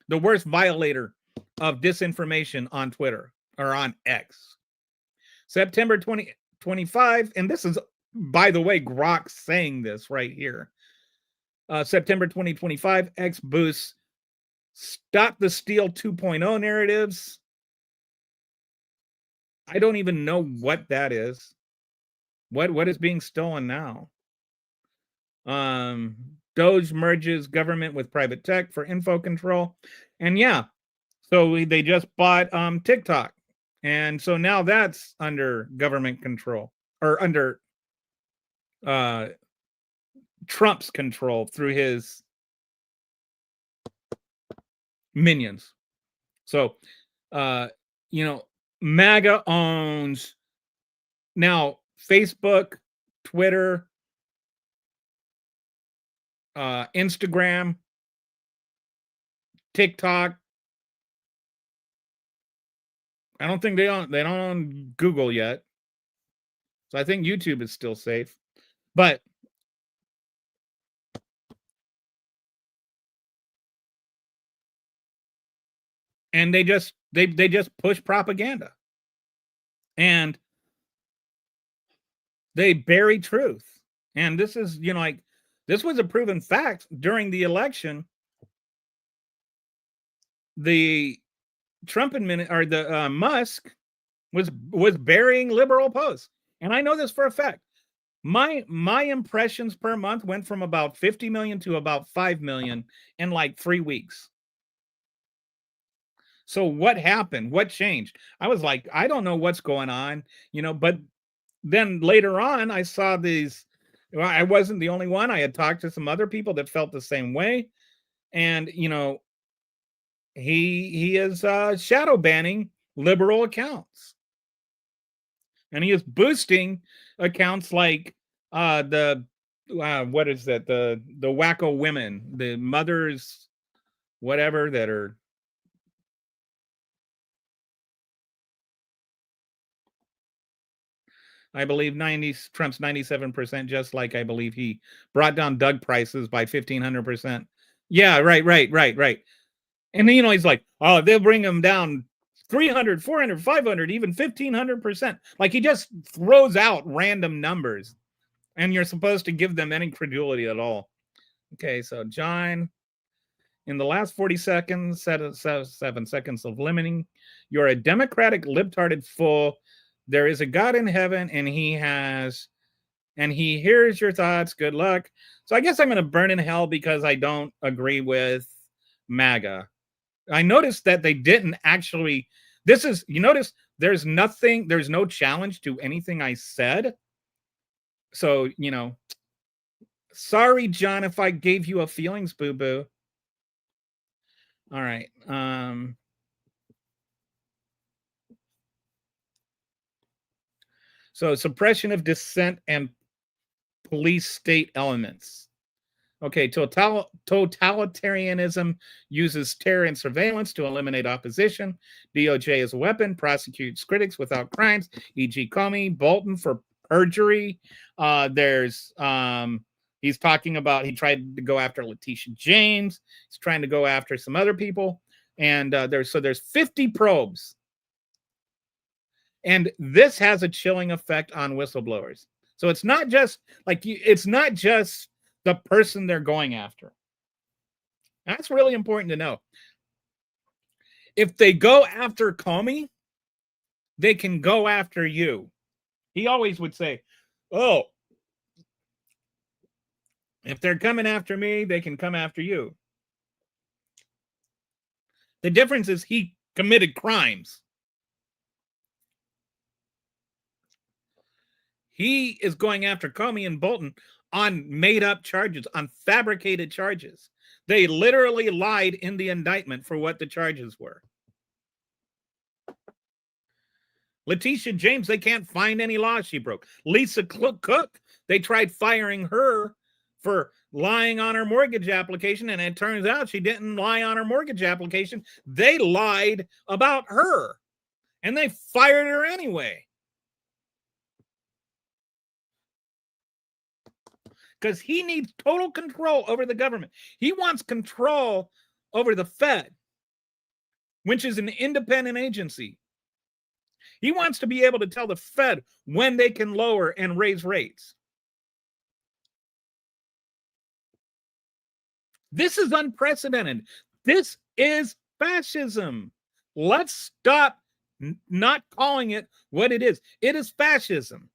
B: worst violator of disinformation on Twitter or on X. September 2025, and this is, by the way, Grok saying this right here. September 2025, X boosts Stop the Steal 2.0 narratives. I don't even know what that is. What is being stolen now? Doge merges government with private tech for info control. And yeah, so they just bought TikTok. And so now that's under government control or under Trump's control through his minions. So, MAGA owns now Facebook, Twitter, Instagram, TikTok. I don't think they don't own Google yet. So I think YouTube is still safe. But and they just push propaganda. And they bury truth. And this is, this was a proven fact during the election. The Trump or the Musk was burying liberal posts. And I know this for a fact. My impressions per month went from about 50 million to about 5 million in like 3 weeks. So what happened? What changed? I was like, I don't know what's going on, but then later on I saw these. Well, I wasn't the only one. I had talked to some other people that felt the same way. And, he is shadow banning liberal accounts. And he is boosting accounts like what is that? The wacko women, the mothers, whatever, that are I believe Trump's 97%, just like I believe he brought down Doug prices by 1,500%. Yeah, right. And he's like, oh, they'll bring them down 300, 400, 500, even 1,500%. Like he just throws out random numbers and you're supposed to give them any credulity at all. Okay, so John, in the last 40 seconds, 7 seconds of limiting, you're a democratic libtarded fool. There is a God in heaven and he hears your thoughts. Good luck. So I guess I'm going to burn in hell because I don't agree with MAGA. I noticed that they didn't actually, you notice there's no challenge to anything I said. So, sorry, John, if I gave you a feelings boo-boo. All right. So suppression of dissent and police state elements. Okay, totalitarianism uses terror and surveillance to eliminate opposition. DOJ is a weapon, prosecutes critics without crimes, e.g. Comey, Bolton for perjury. He's talking about, he tried to go after Letitia James. He's trying to go after some other people. And there's 50 probes. And this has a chilling effect on whistleblowers. So it's not just the person they're going after. That's really important to know. If they go after Comey, they can go after you. He always would say, oh, if they're coming after me, they can come after you. The difference is he committed crimes. He is going after Comey and Bolton on made-up charges, on fabricated charges. They literally lied in the indictment for what the charges were. Letitia James, they can't find any laws she broke. Lisa Cook, they tried firing her for lying on her mortgage application, and it turns out she didn't lie on her mortgage application. They lied about her, and they fired her anyway. Because he needs total control over the government. He wants control over the Fed, which is an independent agency. He wants to be able to tell the Fed when they can lower and raise rates. This is unprecedented. This is fascism. Let's stop not calling it what it is. It is fascism.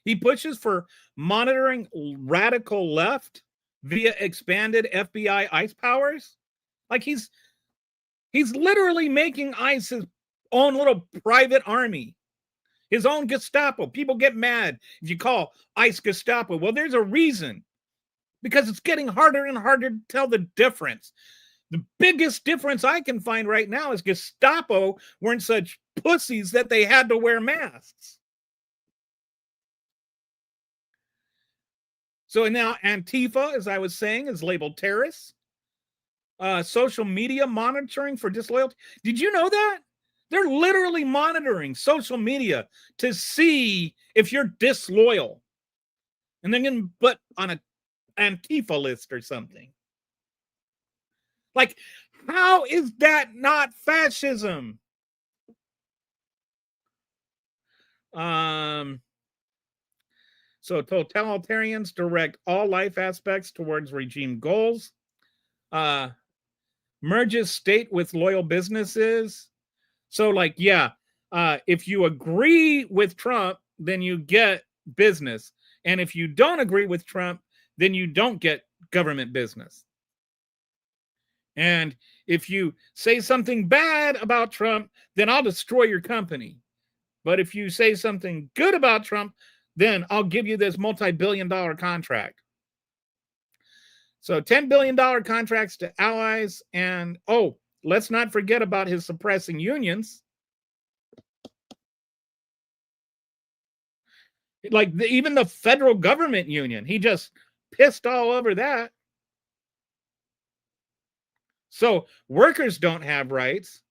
B: He pushes for monitoring radical left via expanded FBI ICE powers. Like he's literally making ICE his own little private army, his own Gestapo. People get mad if you call ICE Gestapo. Well, there's a reason. Because it's getting harder and harder to tell the difference. The biggest difference I can find right now is Gestapo weren't such pussies that they had to wear masks. So now Antifa, as I was saying, is labeled terrorists. Social media monitoring for disloyalty. Did you know that? They're literally monitoring social media to see if you're disloyal. And then going to put on a Antifa list or something. Like, how is that not fascism? So totalitarians direct all life aspects towards regime goals. Merges state with loyal businesses. So, like, yeah, if you agree with Trump, then you get business. And if you don't agree with Trump, then you don't get government business. And if you say something bad about Trump, then I'll destroy your company. But if you say something good about Trump, then I'll give you this multi-billion-dollar contract. So $10 billion contracts to allies. And, oh, let's not forget about his suppressing unions. Like even the federal government union, he just pissed all over that. So workers don't have rights.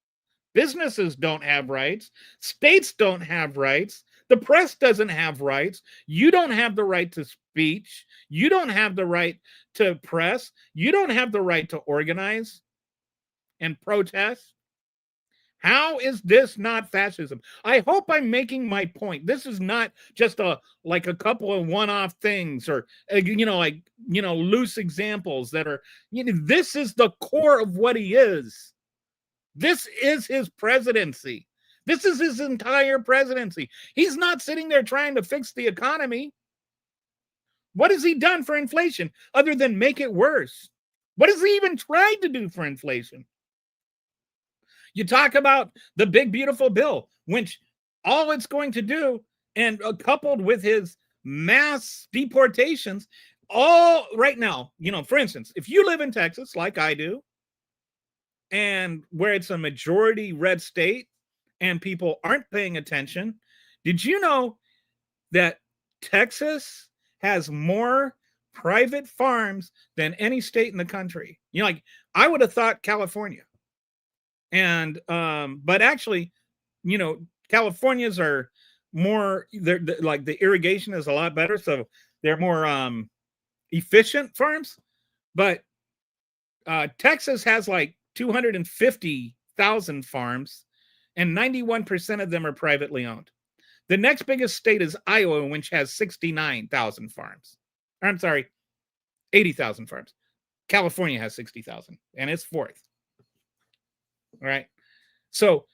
B: Businesses don't have rights. States don't have rights. The press doesn't have rights. You don't have the right to speech. You don't have the right to press. You don't have the right to organize and protest. How is this not fascism? I hope I'm making my point. This is not just a couple of one-off things or loose examples that are, this is the core of what he is. This is his presidency. This is his entire presidency. He's not sitting there trying to fix the economy. What has he done for inflation other than make it worse? What has he even tried to do for inflation? You talk about the big, beautiful bill, which all it's going to do, and coupled with his mass deportations, all right now, for instance, if you live in Texas, like I do, and where it's a majority red state and people aren't paying attention, did you know that Texas has more private farms than any state in the country? I would have thought California. And but actually, California's are more, they're like the irrigation is a lot better, so they're more efficient farms. But Texas has like 250,000 farms, and 91% of them are privately owned. The next biggest state is Iowa, which has 69,000 farms. I'm sorry, 80,000 farms. California has 60,000, and it's fourth. All right. So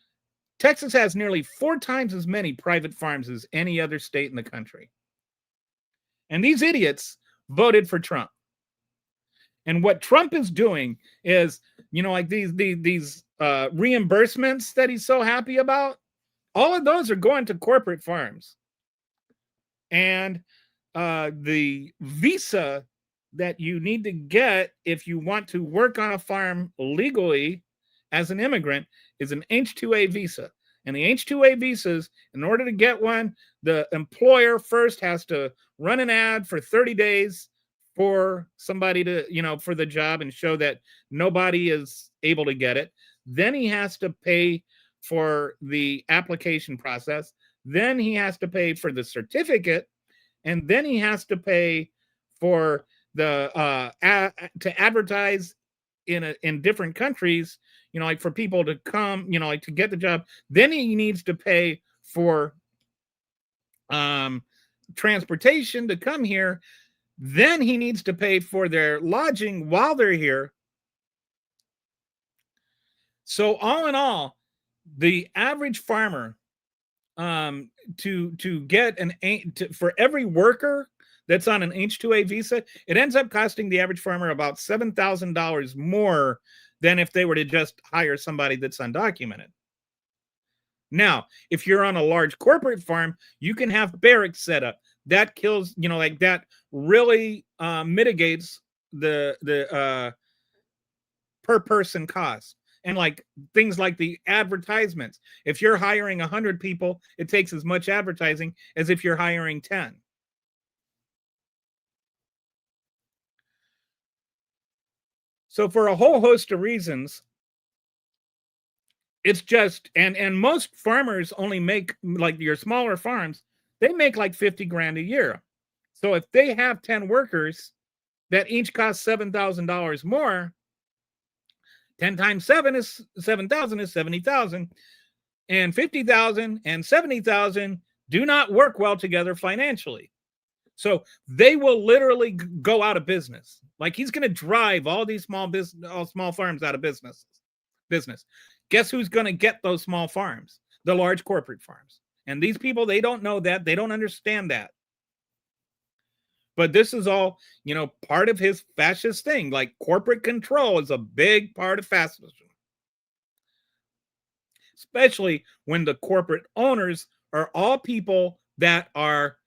B: Texas has nearly 4 times as many private farms as any other state in the country. And these idiots voted for Trump. And what Trump is doing is, like these reimbursements that he's so happy about, all of those are going to corporate farms. And the visa that you need to get if you want to work on a farm legally as an immigrant is an H-2A visa. And the H-2A visas, in order to get one, the employer first has to run an ad for 30 days for somebody to, for the job and show that nobody is able to get it. Then he has to pay for the application process. Then he has to pay for the certificate. And then he has to pay for the to advertise in different countries, like for people to come, like to get the job. Then he needs to pay for transportation to come here. Then he needs to pay for their lodging while they're here. So all in all, the average farmer, to get for every worker that's on an H-2A visa, it ends up costing the average farmer about $7,000 more than if they were to just hire somebody that's undocumented. Now, if you're on a large corporate farm, you can have barracks set up. That kills, like that really mitigates the per person cost. And like things like the advertisements. If you're hiring 100 people, it takes as much advertising as if you're hiring 10. So for a whole host of reasons, it's just, and most farmers only make, like your smaller farms, they make like 50 grand a year. So if they have 10 workers that each cost $7,000 more, 10 times 7 is 7,000 is 70,000, and 50,000 and 70,000 do not work well together financially. So they will literally go out of business. Like he's going to drive all these small farms out of business. Guess who's going to get those small farms? The large corporate farms. And these people, they don't know that. They don't understand that. But this is all, part of his fascist thing. Like corporate control is a big part of fascism. Especially when the corporate owners are all people that are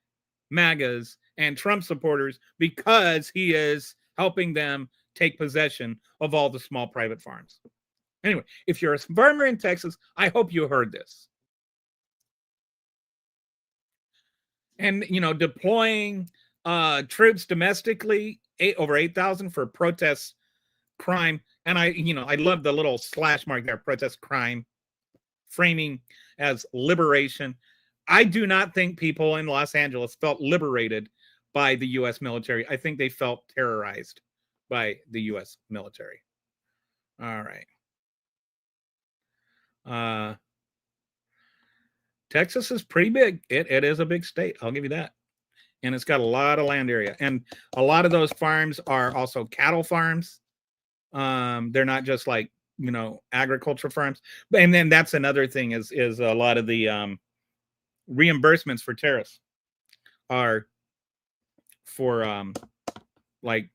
B: MAGAs and Trump supporters, because he is helping them take possession of all the small private farms. Anyway, if you're a farmer in Texas, I hope you heard this. And, deploying troops domestically, over 8,000 for protest crime. And I love the little slash mark there, protest crime, framing as liberation. I do not think people in Los Angeles felt liberated by the U.S. military. I think they felt terrorized by the U.S. military. All right. Texas is pretty big. It is a big state. I'll give you that. And it's got a lot of land area. And a lot of those farms are also cattle farms. They're not just like, agriculture farms. And then that's another thing is a lot of the reimbursements for tariffs are for like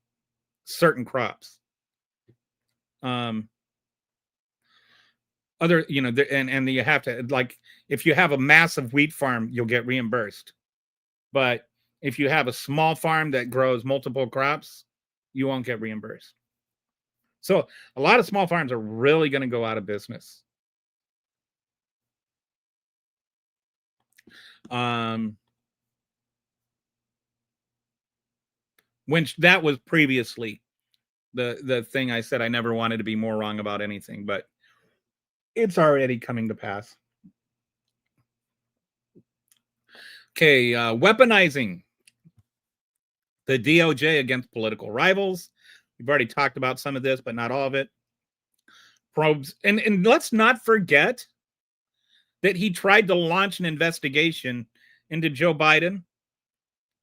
B: certain crops. Other, and you have to, like, if you have a massive wheat farm, you'll get reimbursed. But if you have a small farm that grows multiple crops, you won't get reimbursed. So a lot of small farms are really going to go out of business. When that was previously the thing I said I never wanted to be more wrong about anything, but it's already coming to pass. Okay, weaponizing the DOJ against political rivals. We've already talked about some of this, but not all of it. Probes, and let's not forget that he tried to launch an investigation into Joe Biden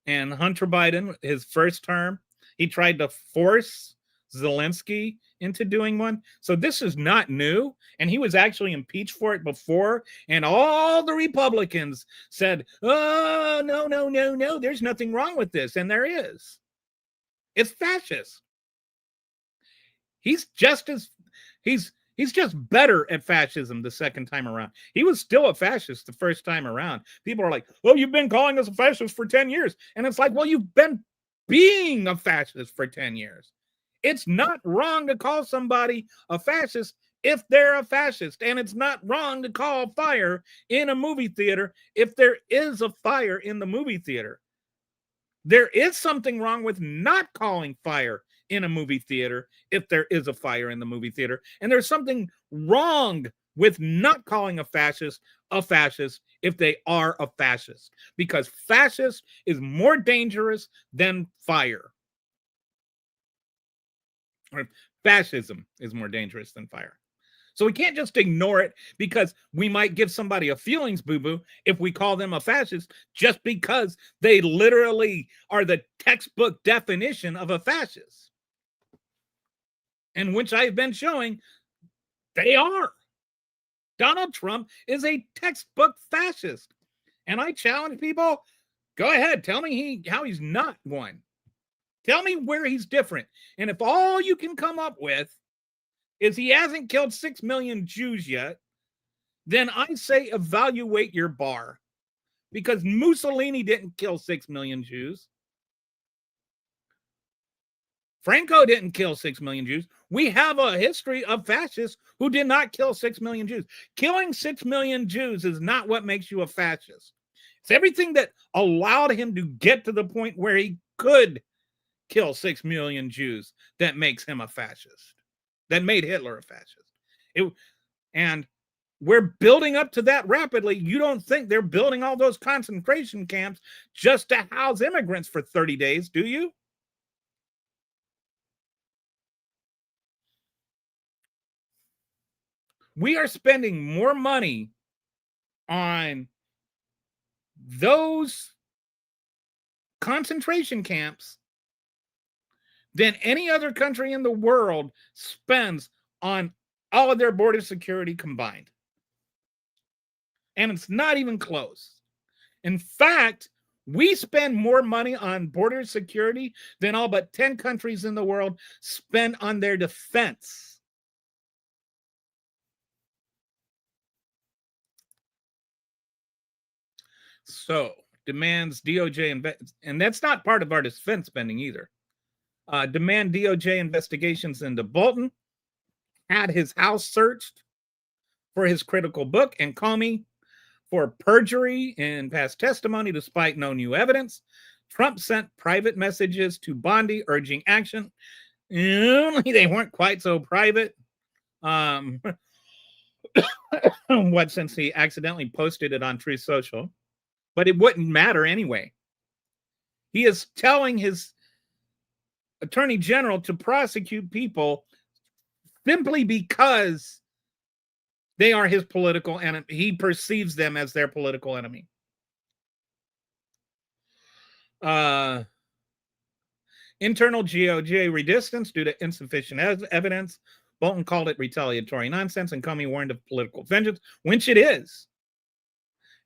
B: and Hunter Biden, his first term. He tried to force Zelensky into doing one. So this is not new. And he was actually impeached for it before. And all the Republicans said, oh, no, there's nothing wrong with this. And there is. It's fascist. He's just better at fascism the second time around. He was still a fascist the first time around. People are like, oh, you've been calling us a fascist for 10 years. And it's like, well, you've been being a fascist for 10 years. It's not wrong to call somebody a fascist if they're a fascist. And it's not wrong to call fire in a movie theater if there is a fire in the movie theater. There is something wrong with not calling fire in a movie theater if there is a fire in the movie theater. And there's something wrong with not calling a fascist if they are a fascist, because fascist is more dangerous than fire. Or fascism is more dangerous than fire. So we can't just ignore it because we might give somebody a feelings boo-boo if we call them a fascist just because they literally are the textbook definition of a fascist. And which I've been showing they are. Donald Trump is a textbook fascist. And I challenge people, go ahead, tell me how he's not one. Tell me where he's different. And if all you can come up with is he hasn't killed 6 million Jews yet, then I say evaluate your bar. Because Mussolini didn't kill 6 million Jews. Franco didn't kill 6 million Jews. We have a history of fascists who did not kill 6 million Jews. Killing 6 million Jews is not what makes you a fascist. It's everything that allowed him to get to the point where he could kill 6 million Jews that makes him a fascist. That made Hitler a fascist. And we're building up to that rapidly. You don't think they're building all those concentration camps just to house immigrants for 30 days, do you? We are spending more money on those concentration camps than any other country in the world spends on all of their border security combined. And it's not even close. In fact, we spend more money on border security than all but 10 countries in the world spend on their defense. So, demands DOJ, and that's not part of our defense spending either. Demand DOJ investigations into Bolton, had his house searched for his critical book, and Comey for perjury in past testimony despite no new evidence. Trump sent private messages to Bondi urging action. Only they weren't quite so private. What, since he accidentally posted it on Truth Social? But it wouldn't matter anyway. He is telling his attorney general to prosecute people simply because they are his political enemy. He perceives them as their political enemy. Internal GOJ resistance due to insufficient evidence. Bolton called it retaliatory nonsense, and Comey warned of political vengeance, which it is.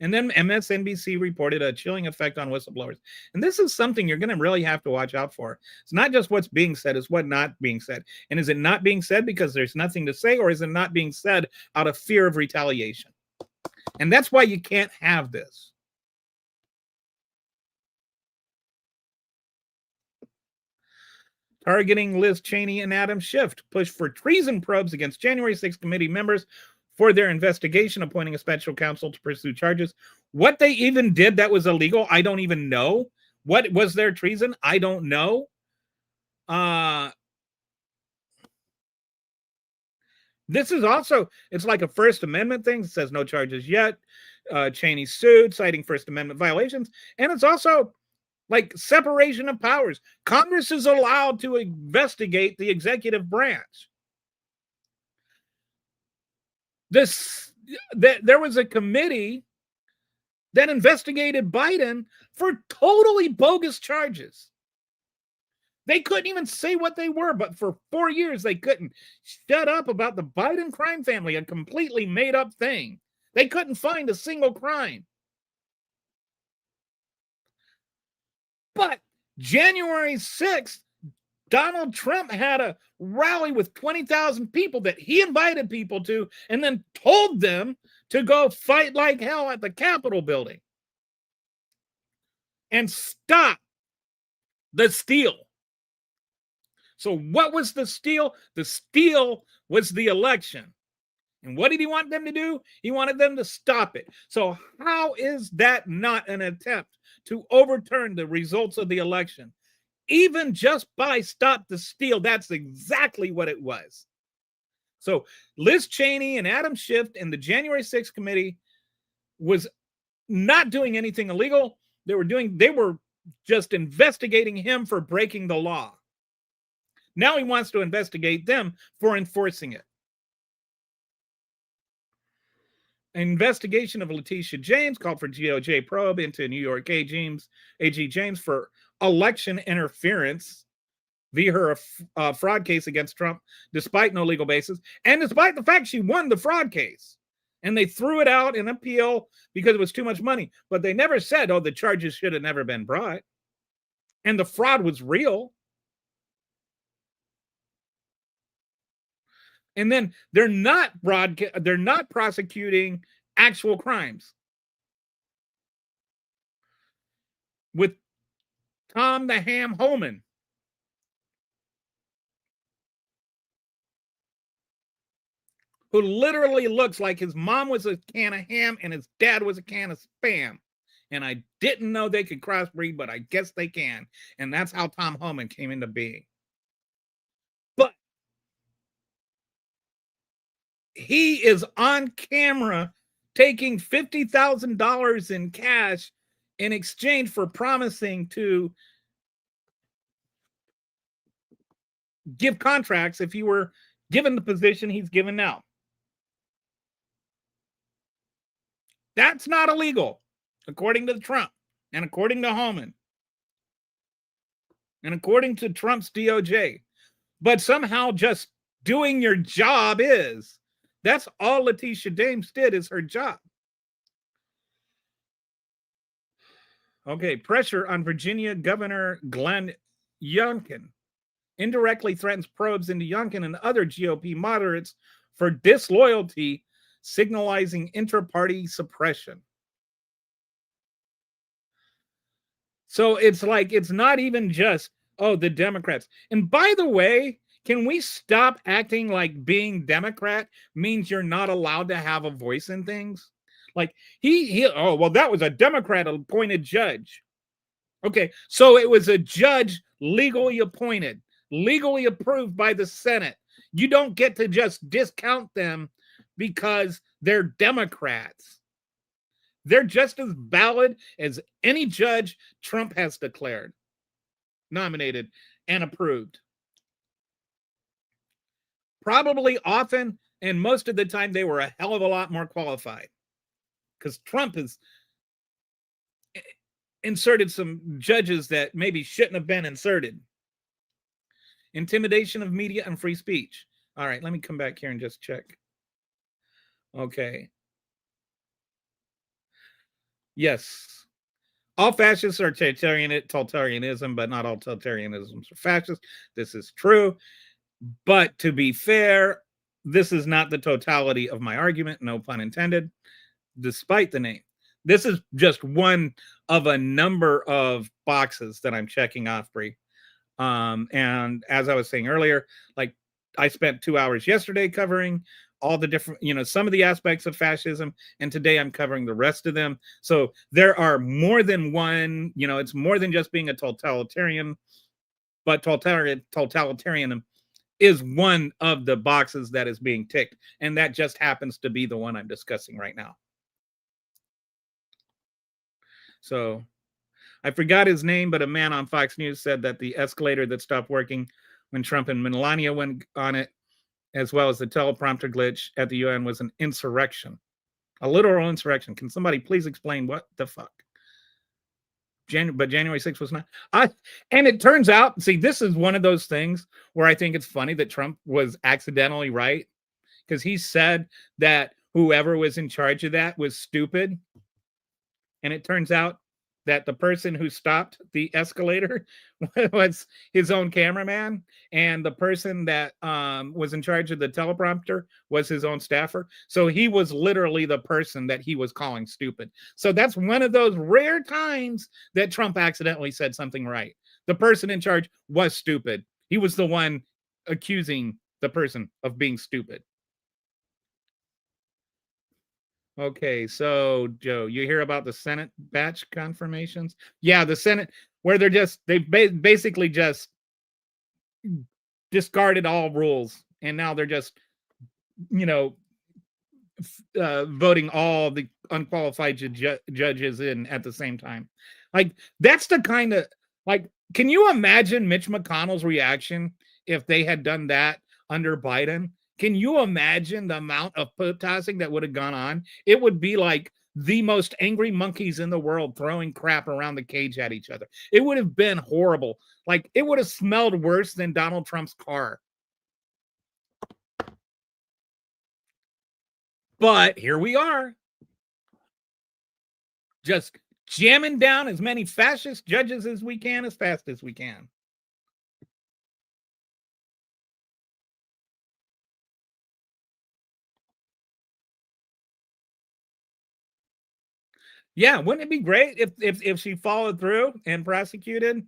B: And then MSNBC reported a chilling effect on whistleblowers. And this is something you're going to really have to watch out for. It's not just what's being said, it's what's not being said. And is it not being said because there's nothing to say, or is it not being said out of fear of retaliation? And that's why you can't have this. Targeting Liz Cheney and Adam Schiff push for treason probes against January 6th committee members for their investigation, appointing a special counsel to pursue charges. What they even did that was illegal, I don't even know. What was their treason? I don't know. This is also, it's like a First Amendment thing. It says no charges yet. Cheney sued, citing First Amendment violations. And it's also like separation of powers. Congress is allowed to investigate the executive branch. There was a committee that investigated Biden for totally bogus charges. They couldn't even say what they were, but for 4 years they couldn't shut up about the Biden crime family, a completely made up thing. They couldn't find a single crime. But January 6th, Donald Trump had a rally with 20,000 people that he invited people to and then told them to go fight like hell at the Capitol building and stop the steal. So what was the steal? The steal was the election. And what did he want them to do? He wanted them to stop it. So how is that not an attempt to overturn the results of the election? Even just by stop the steal, that's exactly what it was. So Liz Cheney and Adam Schiff and the January 6th committee was not doing anything illegal. They were just investigating him for breaking the law. Now he wants to investigate them for enforcing it. An investigation of Letitia James called for DOJ probe into New York AG James for election interference via her fraud case against Trump, despite no legal basis, and despite the fact she won the fraud case. And they threw it out in appeal because it was too much money. But they never said, oh, the charges should have never been brought. And the fraud was real. And then they're not prosecuting actual crimes. With Tom the Ham Homan, who literally looks like his mom was a can of ham and his dad was a can of Spam. And I didn't know they could crossbreed, but I guess they can. And that's how Tom Homan came into being. But he is on camera taking $50,000 in cash in exchange for promising to give contracts if he were given the position he's given now. That's not illegal, according to Trump and according to Homan and according to Trump's DOJ. But somehow just doing your job is. That's all Letitia James did, is her job. Okay, pressure on Virginia Governor Glenn Youngkin indirectly threatens probes into Youngkin and other GOP moderates for disloyalty, signalizing inter-party suppression. So it's like, it's not even just, oh, the Democrats. And by the way, can we stop acting like being Democrat means you're not allowed to have a voice in things? Like oh, well, that was a Democrat appointed judge. Okay, so it was a judge legally appointed, legally approved by the Senate. You don't get to just discount them because they're Democrats. They're just as valid as any judge Trump has declared, nominated, and approved. Probably often, and most of the time, they were a hell of a lot more qualified because Trump has inserted some judges that maybe shouldn't have been inserted. Intimidation of media and free speech. All right, let me come back here and just check. Okay. Yes. All fascists are totalitarianism, but not all totalitarianisms are fascist. This is true. But to be fair, this is not the totality of my argument, no pun intended, despite the name. This is just one of a number of boxes that I'm checking off, Bree. And as I was saying earlier, like I spent 2 hours yesterday covering all the different, some of the aspects of fascism, and today I'm covering the rest of them. So there are more than one, it's more than just being a totalitarian, but totalitarianism is one of the boxes that is being ticked, and that just happens to be the one I'm discussing right now. So I forgot his name, but a man on Fox News said that the escalator that stopped working when Trump and Melania went on it, as well as the teleprompter glitch at the UN, was an insurrection, a literal insurrection. Can somebody please explain what the fuck? But January 6th was not. And it turns out, see, this is one of those things where I think it's funny that Trump was accidentally right, because he said that whoever was in charge of that was stupid. And it turns out that the person who stopped the escalator was his own cameraman, and the person that was in charge of the teleprompter was his own staffer. So he was literally the person that he was calling stupid. So that's one of those rare times that Trump accidentally said something right. The person in charge was stupid. He was the one accusing the person of being stupid. Okay, so Joe, you hear about the Senate batch confirmations? Yeah, the Senate where basically just discarded all rules, and now they're just you know voting all the unqualified judges in at the same time. Like that's the kind of like. Can you imagine Mitch McConnell's reaction if they had done that under Biden? Can you imagine the amount of protesting that would have gone on? It would be like the most angry monkeys in the world throwing crap around the cage at each other. It would have been horrible. Like it would have smelled worse than Donald Trump's car. But here we are, just jamming down as many fascist judges as we can as fast as we can. Yeah, wouldn't it be great if she followed through and prosecuted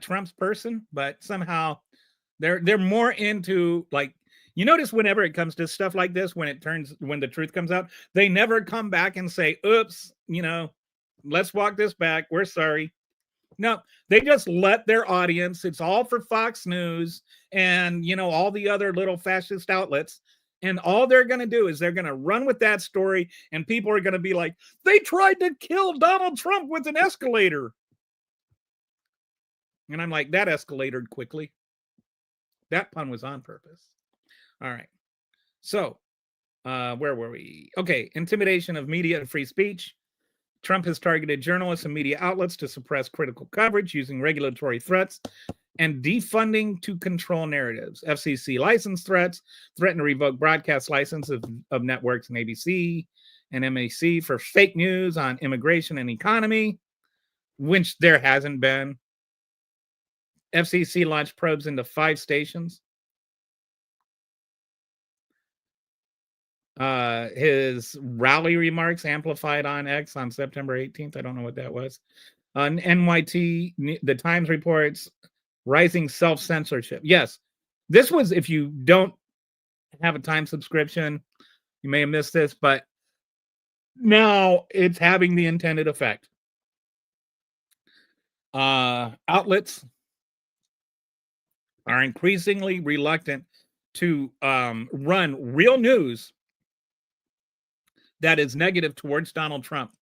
B: Trump's person? But somehow they're more into like you notice whenever it comes to stuff like this, when the truth comes out, they never come back and say, "Oops, let's walk this back. We're sorry." No, they just let their audience, it's all for Fox News and, all the other little fascist outlets. And all they're going to do is they're going to run with that story. And people are going to be like, they tried to kill Donald Trump with an escalator. And I'm like, that escalated quickly. That pun was on purpose. All right. So, where were we? Okay. Intimidation of media and free speech. Trump has targeted journalists and media outlets to suppress critical coverage using regulatory threats and defunding to control narratives. FCC license threats threaten to revoke broadcast license of networks and ABC and MAC for fake news on immigration and economy, which there hasn't been. FCC launched probes into 5 stations. His rally remarks amplified on X on September 18th. I don't know what that was. On NYT, the Times reports rising self-censorship. Yes, this was, if you don't have a Time subscription, you may have missed this, but now it's having the intended effect. Outlets are increasingly reluctant to run real news that is negative towards Donald Trump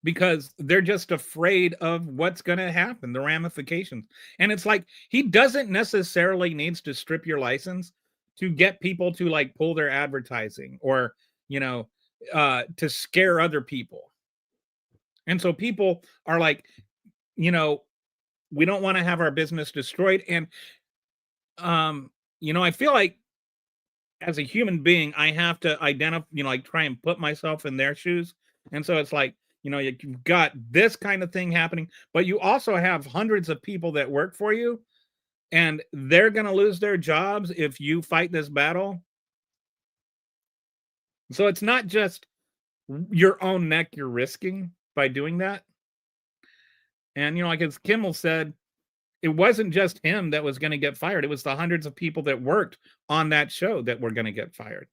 B: because they're just afraid of what's going to happen, the ramifications. And it's like he doesn't necessarily needs to strip your license to get people to like pull their advertising or, to scare other people. And so people are like, we don't want to have our business destroyed. And, I feel like as a human being, I have to identify, like try and put myself in their shoes. And so it's like, you've got this kind of thing happening, but you also have hundreds of people that work for you, and they're going to lose their jobs if you fight this battle. So it's not just your own neck you're risking by doing that. And, like as Kimmel said, it wasn't just him that was going to get fired. It was the hundreds of people that worked on that show that were going to get fired.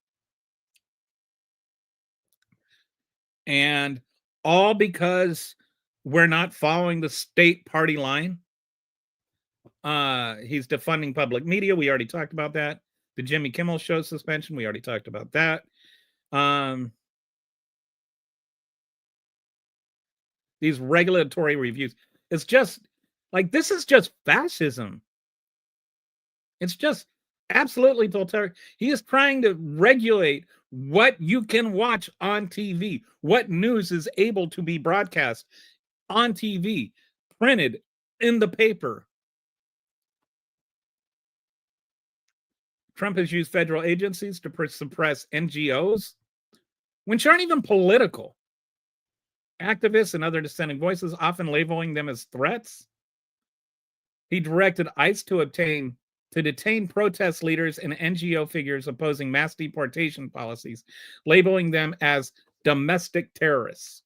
B: And all because we're not following the state party line. He's defunding public media. We already talked about that. The Jimmy Kimmel Show suspension. We already talked about that. These regulatory reviews. It's just like, this is just fascism. It's just absolutely totalitarian. He is trying to regulate what you can watch on TV, what news is able to be broadcast on TV, printed in the paper. Trump has used federal agencies to suppress NGOs, which aren't even political. Activists and other dissenting voices, often labeling them as threats. He directed ICE to detain protest leaders and NGO figures opposing mass deportation policies, labeling them as domestic terrorists.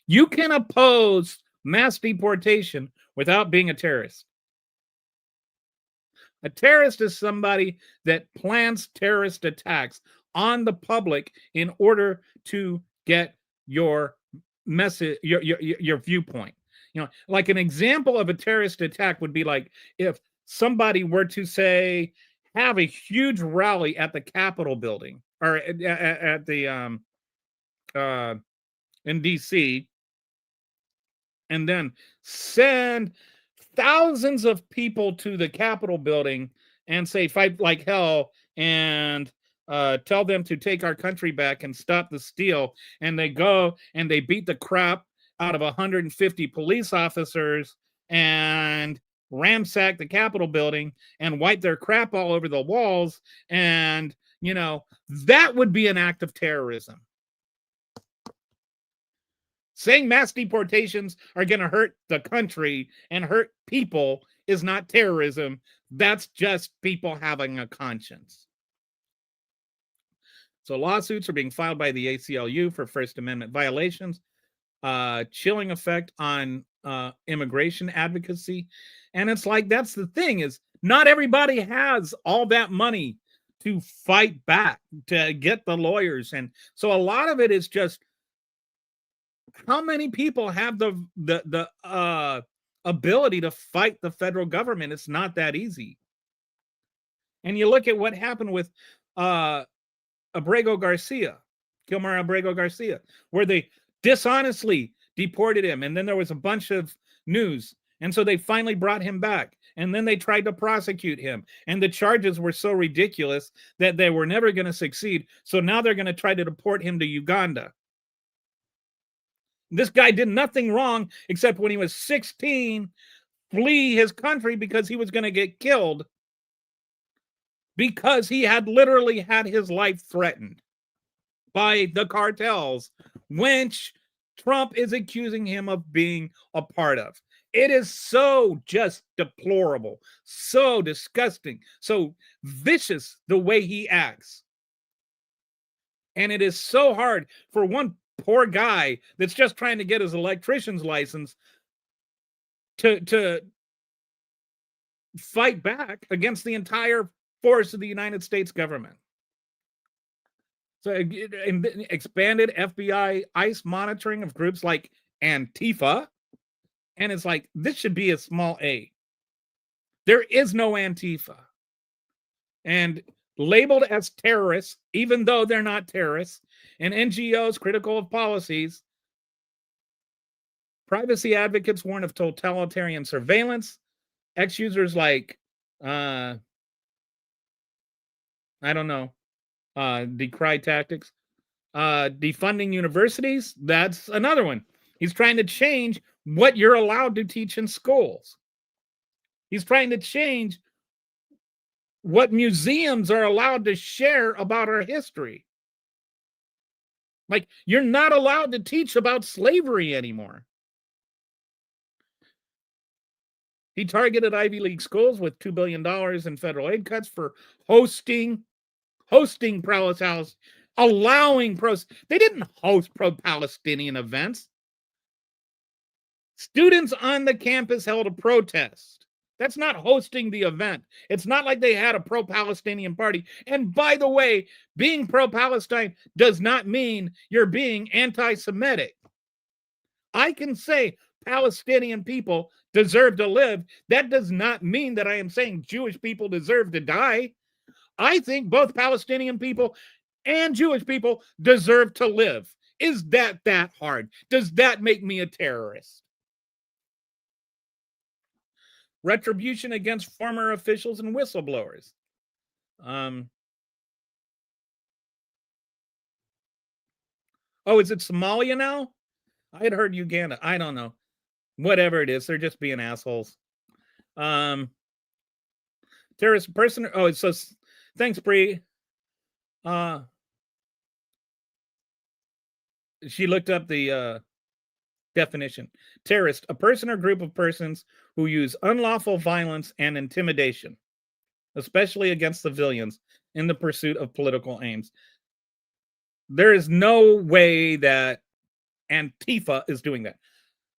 B: You can oppose mass deportation without being a terrorist. A terrorist is somebody that plans terrorist attacks on the public in order to get your message, your viewpoint. You know, like an example of a terrorist attack would be like if somebody were to say have a huge rally at the Capitol building or at the in DC, and then send thousands of people to the Capitol building and say fight like hell and tell them to take our country back and stop the steal. And they go and they beat the crap out of 150 police officers and ransack the Capitol building and wipe their crap all over the walls. And, you know, that would be an act of terrorism. Saying mass deportations are going to hurt the country and hurt people is not terrorism. That's just people having a conscience. So lawsuits are being filed by the ACLU for First Amendment violations, chilling effect on immigration advocacy. And it's like, that's the thing, is not everybody has all that money to fight back, to get the lawyers. And so a lot of it is just, how many people have the ability to fight the federal government? It's not that easy. And you look at what happened with Kilmer Abrego Garcia, where they dishonestly deported him. And then there was a bunch of news. And so they finally brought him back. And then they tried to prosecute him. And the charges were so ridiculous that they were never going to succeed. So now they're going to try to deport him to Uganda. This guy did nothing wrong except when he was 16, flee his country because he was going to get killed because he had literally had his life threatened by the cartels, which Trump is accusing him of being a part of. It is so just deplorable, so disgusting, so vicious the way he acts. And it is so hard for one poor guy that's just trying to get his electrician's license to fight back against the entire force of the United States government. So expanded FBI ICE monitoring of groups like Antifa. And it's like, this should be a small a. There is no Antifa. And labeled as terrorists, even though they're not terrorists, and NGOs critical of policies. Privacy advocates warn of totalitarian surveillance. Ex-users like, I don't know, decry tactics. Defunding universities, that's another one. He's trying to change what you're allowed to teach in schools. He's trying to change what museums are allowed to share about our history. Like, you're not allowed to teach about slavery anymore. He targeted Ivy League schools with $2 billion in federal aid cuts for hosting pro-Palestinian, allowing they didn't host pro-Palestinian events. Students on the campus held a protest. That's not hosting the event. It's not like they had a pro-Palestinian party. And by the way, being pro-Palestine does not mean you're being anti-Semitic. I can say Palestinian people deserve to live. That does not mean that I am saying Jewish people deserve to die. I think both Palestinian people and Jewish people deserve to live. Is that hard? Does that make me a terrorist? Retribution against former officials and whistleblowers. Oh, is it Somalia now? I had heard Uganda. I don't know. Whatever it is, they're just being assholes. Terrorist person. Oh, it's so. Thanks, Bree. She looked up the definition. Terrorist, a person or group of persons who use unlawful violence and intimidation, especially against civilians, in the pursuit of political aims. There is no way that Antifa is doing that.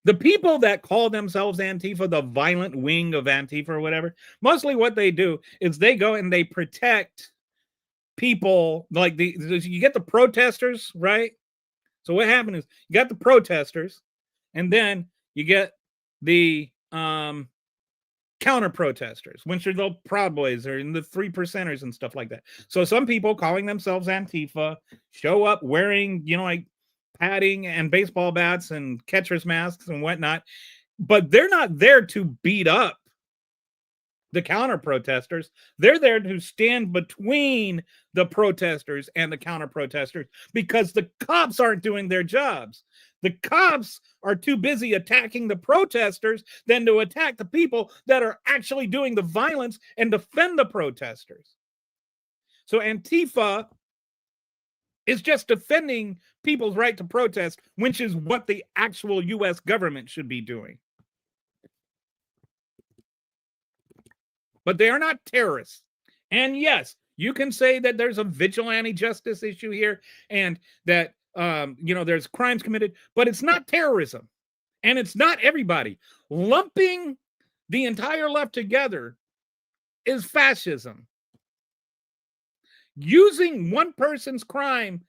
B: The people that call themselves Antifa, the violent wing of Antifa or whatever, mostly what they do is they go and they protect people like you get the protesters, right? So what happened is you got the protesters, and then you get the counter protesters, which are the Proud Boys or the 3%ers and stuff like that. So some people calling themselves Antifa show up wearing, like padding and baseball bats and catcher's masks and whatnot, but they're not there to beat up the counter protesters. They're there to stand between the protesters and the counter protesters because the cops aren't doing their jobs. The cops are too busy attacking the protesters than to attack the people that are actually doing the violence and defend the protesters. So Antifa is just defending people's right to protest, which is what the actual US government should be doing. But they are not terrorists. And yes, you can say that there's a vigilante justice issue here and that, there's crimes committed, but it's not terrorism. And it's not everybody. Lumping the entire left together is fascism. Using one person's crime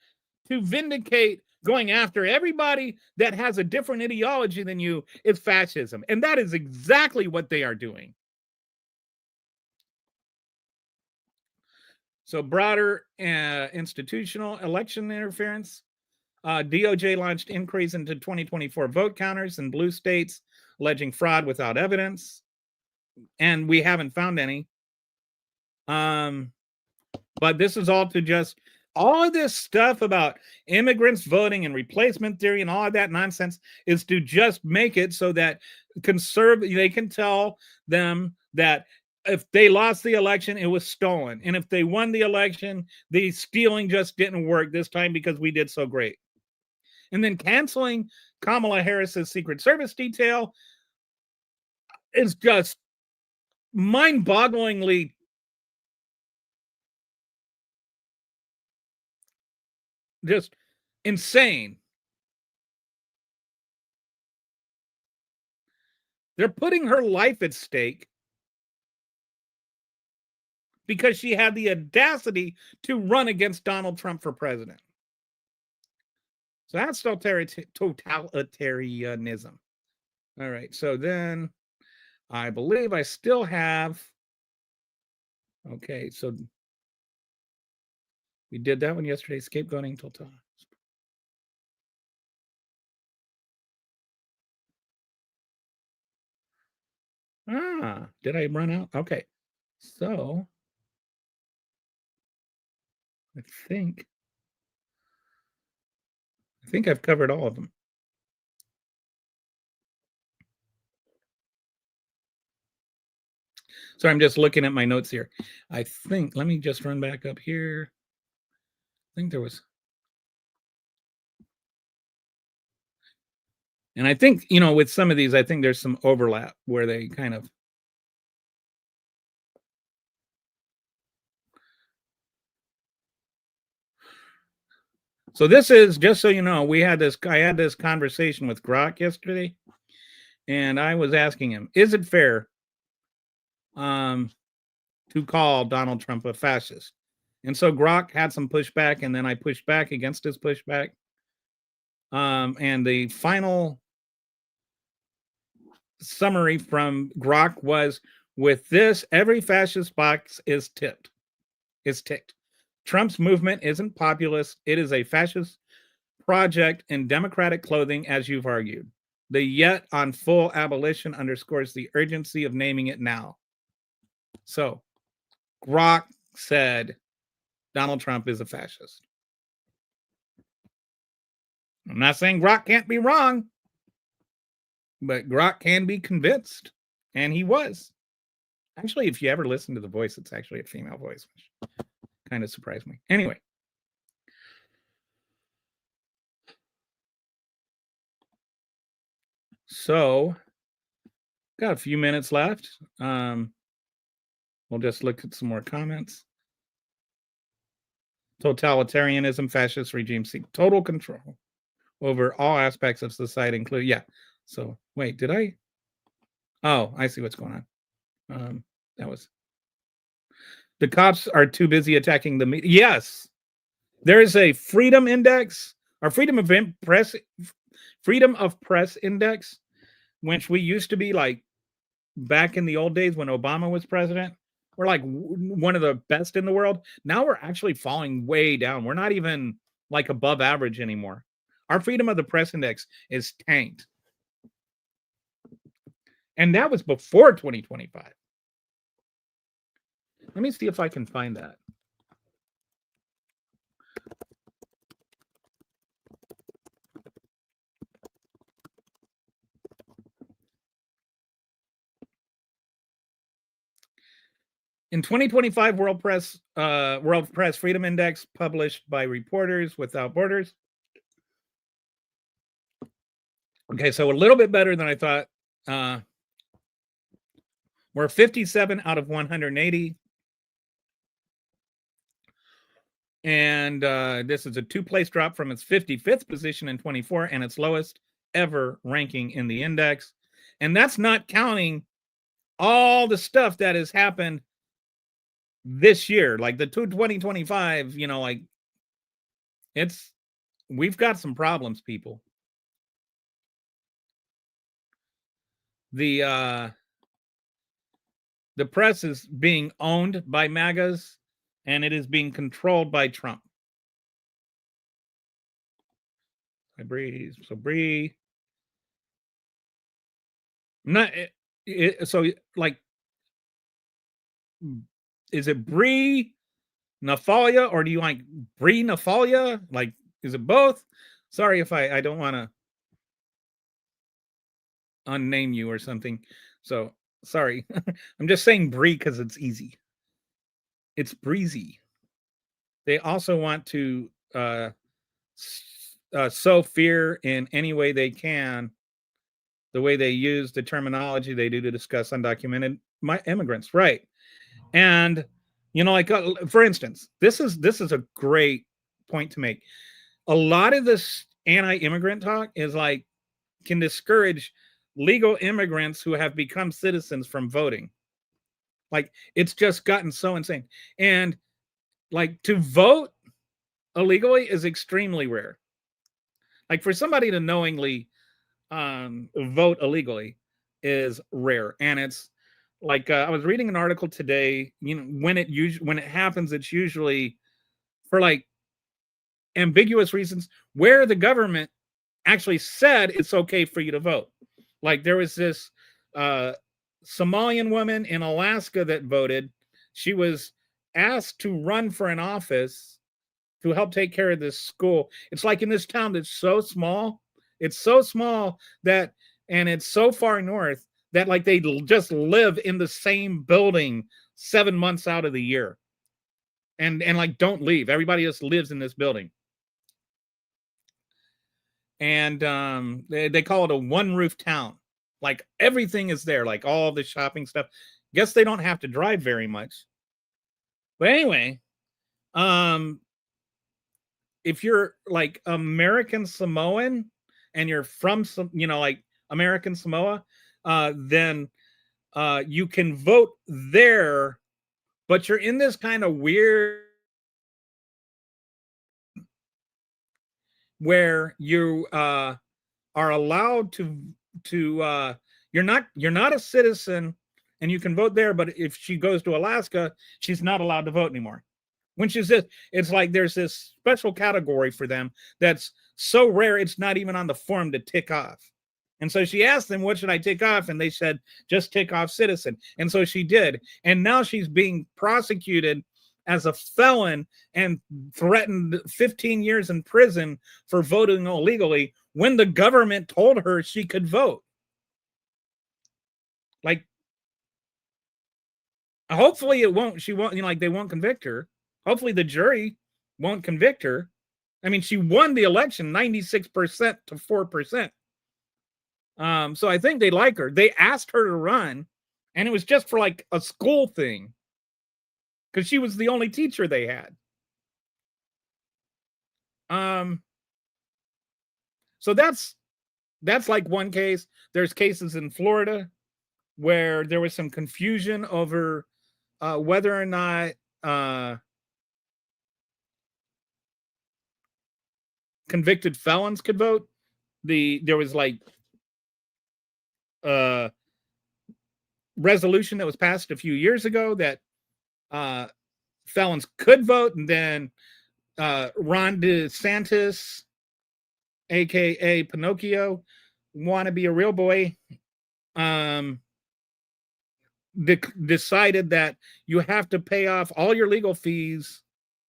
B: to vindicate going after everybody that has a different ideology than you is fascism. And that is exactly what they are doing. So broader institutional election interference. DOJ launched inquiries into 2024 vote counters in blue states, alleging fraud without evidence. And we haven't found any. But this is all to just all of this stuff about immigrants voting and replacement theory and all of that nonsense is to just make it so that they can tell them that if they lost the election, it was stolen. And if they won the election, the stealing just didn't work this time because we did so great. And then canceling Kamala Harris's Secret Service detail is just mind-bogglingly just insane. They're putting her life at stake because she had the audacity to run against Donald Trump for president. So that's totalitarianism. All right. So then I believe I still have. Okay. So we did that one yesterday. Scapegoating total. Did I run out? Okay. So I think I've covered all of them. So I'm just looking at my notes here. I think, let me just run back up here. I think there was. And I think, with some of these, I think there's some overlap where they kind of. So this is, just so you know, I had this conversation with Grok yesterday, and I was asking him, is it fair to call Donald Trump a fascist? And so Grok had some pushback, and then I pushed back against his pushback. And the final summary from Grok was, with this, every fascist box is ticked. Trump's movement isn't populist. It is a fascist project in democratic clothing, as you've argued. The yet on full abolition underscores the urgency of naming it now. So Grok said Donald Trump is a fascist. I'm not saying Grok can't be wrong, but Grok can be convinced, and he was. Actually, if you ever listen to the voice, it's actually a female voice, which kind of surprised me. Anyway. So, got a few minutes left. We'll just look at some more comments. Totalitarianism, fascist regime seek total control over all aspects of society, including, yeah. So, wait, did I? Oh, I see what's going on. That was. The cops are too busy attacking the media. Yes, there is a freedom index or freedom of press index, which we used to be like back in the old days when Obama was president. We're like one of the best in the world. Now we're actually falling way down. We're not even like above average anymore. Our freedom of the press index is tanked. And that was before 2025. Let me see if I can find that. In 2025, World Press Freedom Index, published by Reporters Without Borders. Okay, so a little bit better than I thought. We're 57 out of 180. And this is a 2-place drop from its 55th position in 24 and its lowest ever ranking in the index. And that's not counting all the stuff that has happened this year, like the 2025, like we've got some problems, people. The press is being owned by MAGAs and it is being controlled by Trump. I breathe. So breathe. Not so like, is it Brie Natalia or do you like Brie Natalia? Like, is it both? Sorry if I don't want to unname you or something. So sorry. I'm just saying Brie because it's easy. It's breezy. They also want to sow fear in any way they can, the way they use the terminology they do to discuss undocumented immigrants, right? And like for instance, this is a great point to make. A lot of this anti-immigrant talk is like can discourage legal immigrants who have become citizens from voting. Like it's just gotten so insane. And like to vote illegally is extremely rare. Like for somebody to knowingly vote illegally is rare. And it's like I was reading an article today, when it happens, it's usually for like ambiguous reasons where the government actually said it's okay for you to vote. Like there was this Somalian woman in Alaska that voted. She was asked to run for an office to help take care of this school. It's like in this town that's so small. It's so small that, and it's so far north that like they just live in the same building 7 months out of the year. And like don't leave. Everybody just lives in this building. And they call it a one roof town. Like everything is there, like all the shopping stuff. Guess they don't have to drive very much. But anyway, if you're like American Samoan and you're from some, like American Samoa, then you can vote there, but you're in this kind of weird where you are allowed to you're not a citizen and you can vote there, but if she goes to Alaska, she's not allowed to vote anymore. Which is this, it's like there's this special category for them that's so rare it's not even on the form to tick off. And so she asked them, what should I tick off? And they said, just tick off citizen. And so she did. And now she's being prosecuted as a felon and threatened 15 years in prison for voting illegally when the government told her she could vote. Like, hopefully she won't, like they won't convict her. Hopefully the jury won't convict her. I mean, she won the election 96% to 4%. So I think they like her. They asked her to run, and it was just for like a school thing because she was the only teacher they had. So that's like one case. There's cases in Florida where there was some confusion over whether or not convicted felons could vote. There was like a resolution that was passed a few years ago that felons could vote, and then Ron DeSantis, aka Pinocchio, want to be a real boy, decided that you have to pay off all your legal fees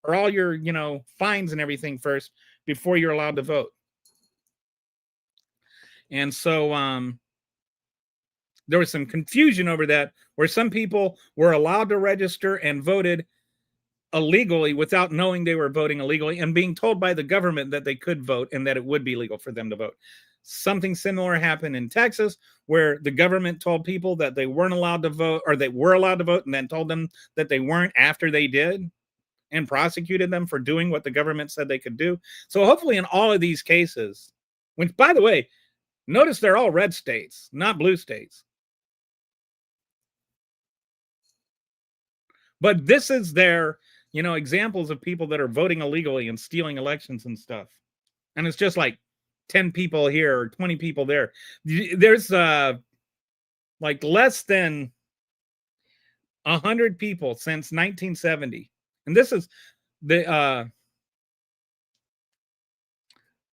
B: or all your fines and everything first before you're allowed to vote. And so there was some confusion over that, where some people were allowed to register and voted illegally without knowing they were voting illegally and being told by the government that they could vote and that it would be legal for them to vote. Something similar happened in Texas, where the government told people that they weren't allowed to vote, or they were allowed to vote, and then told them that they weren't after they did, and prosecuted them for doing what the government said they could do. So hopefully in all of these cases, which, by the way, notice they're all red states, not blue states. But this is their, examples of people that are voting illegally and stealing elections and stuff. And it's just like 10 people here or 20 people there. There's like less than 100 people since 1970. And this is the I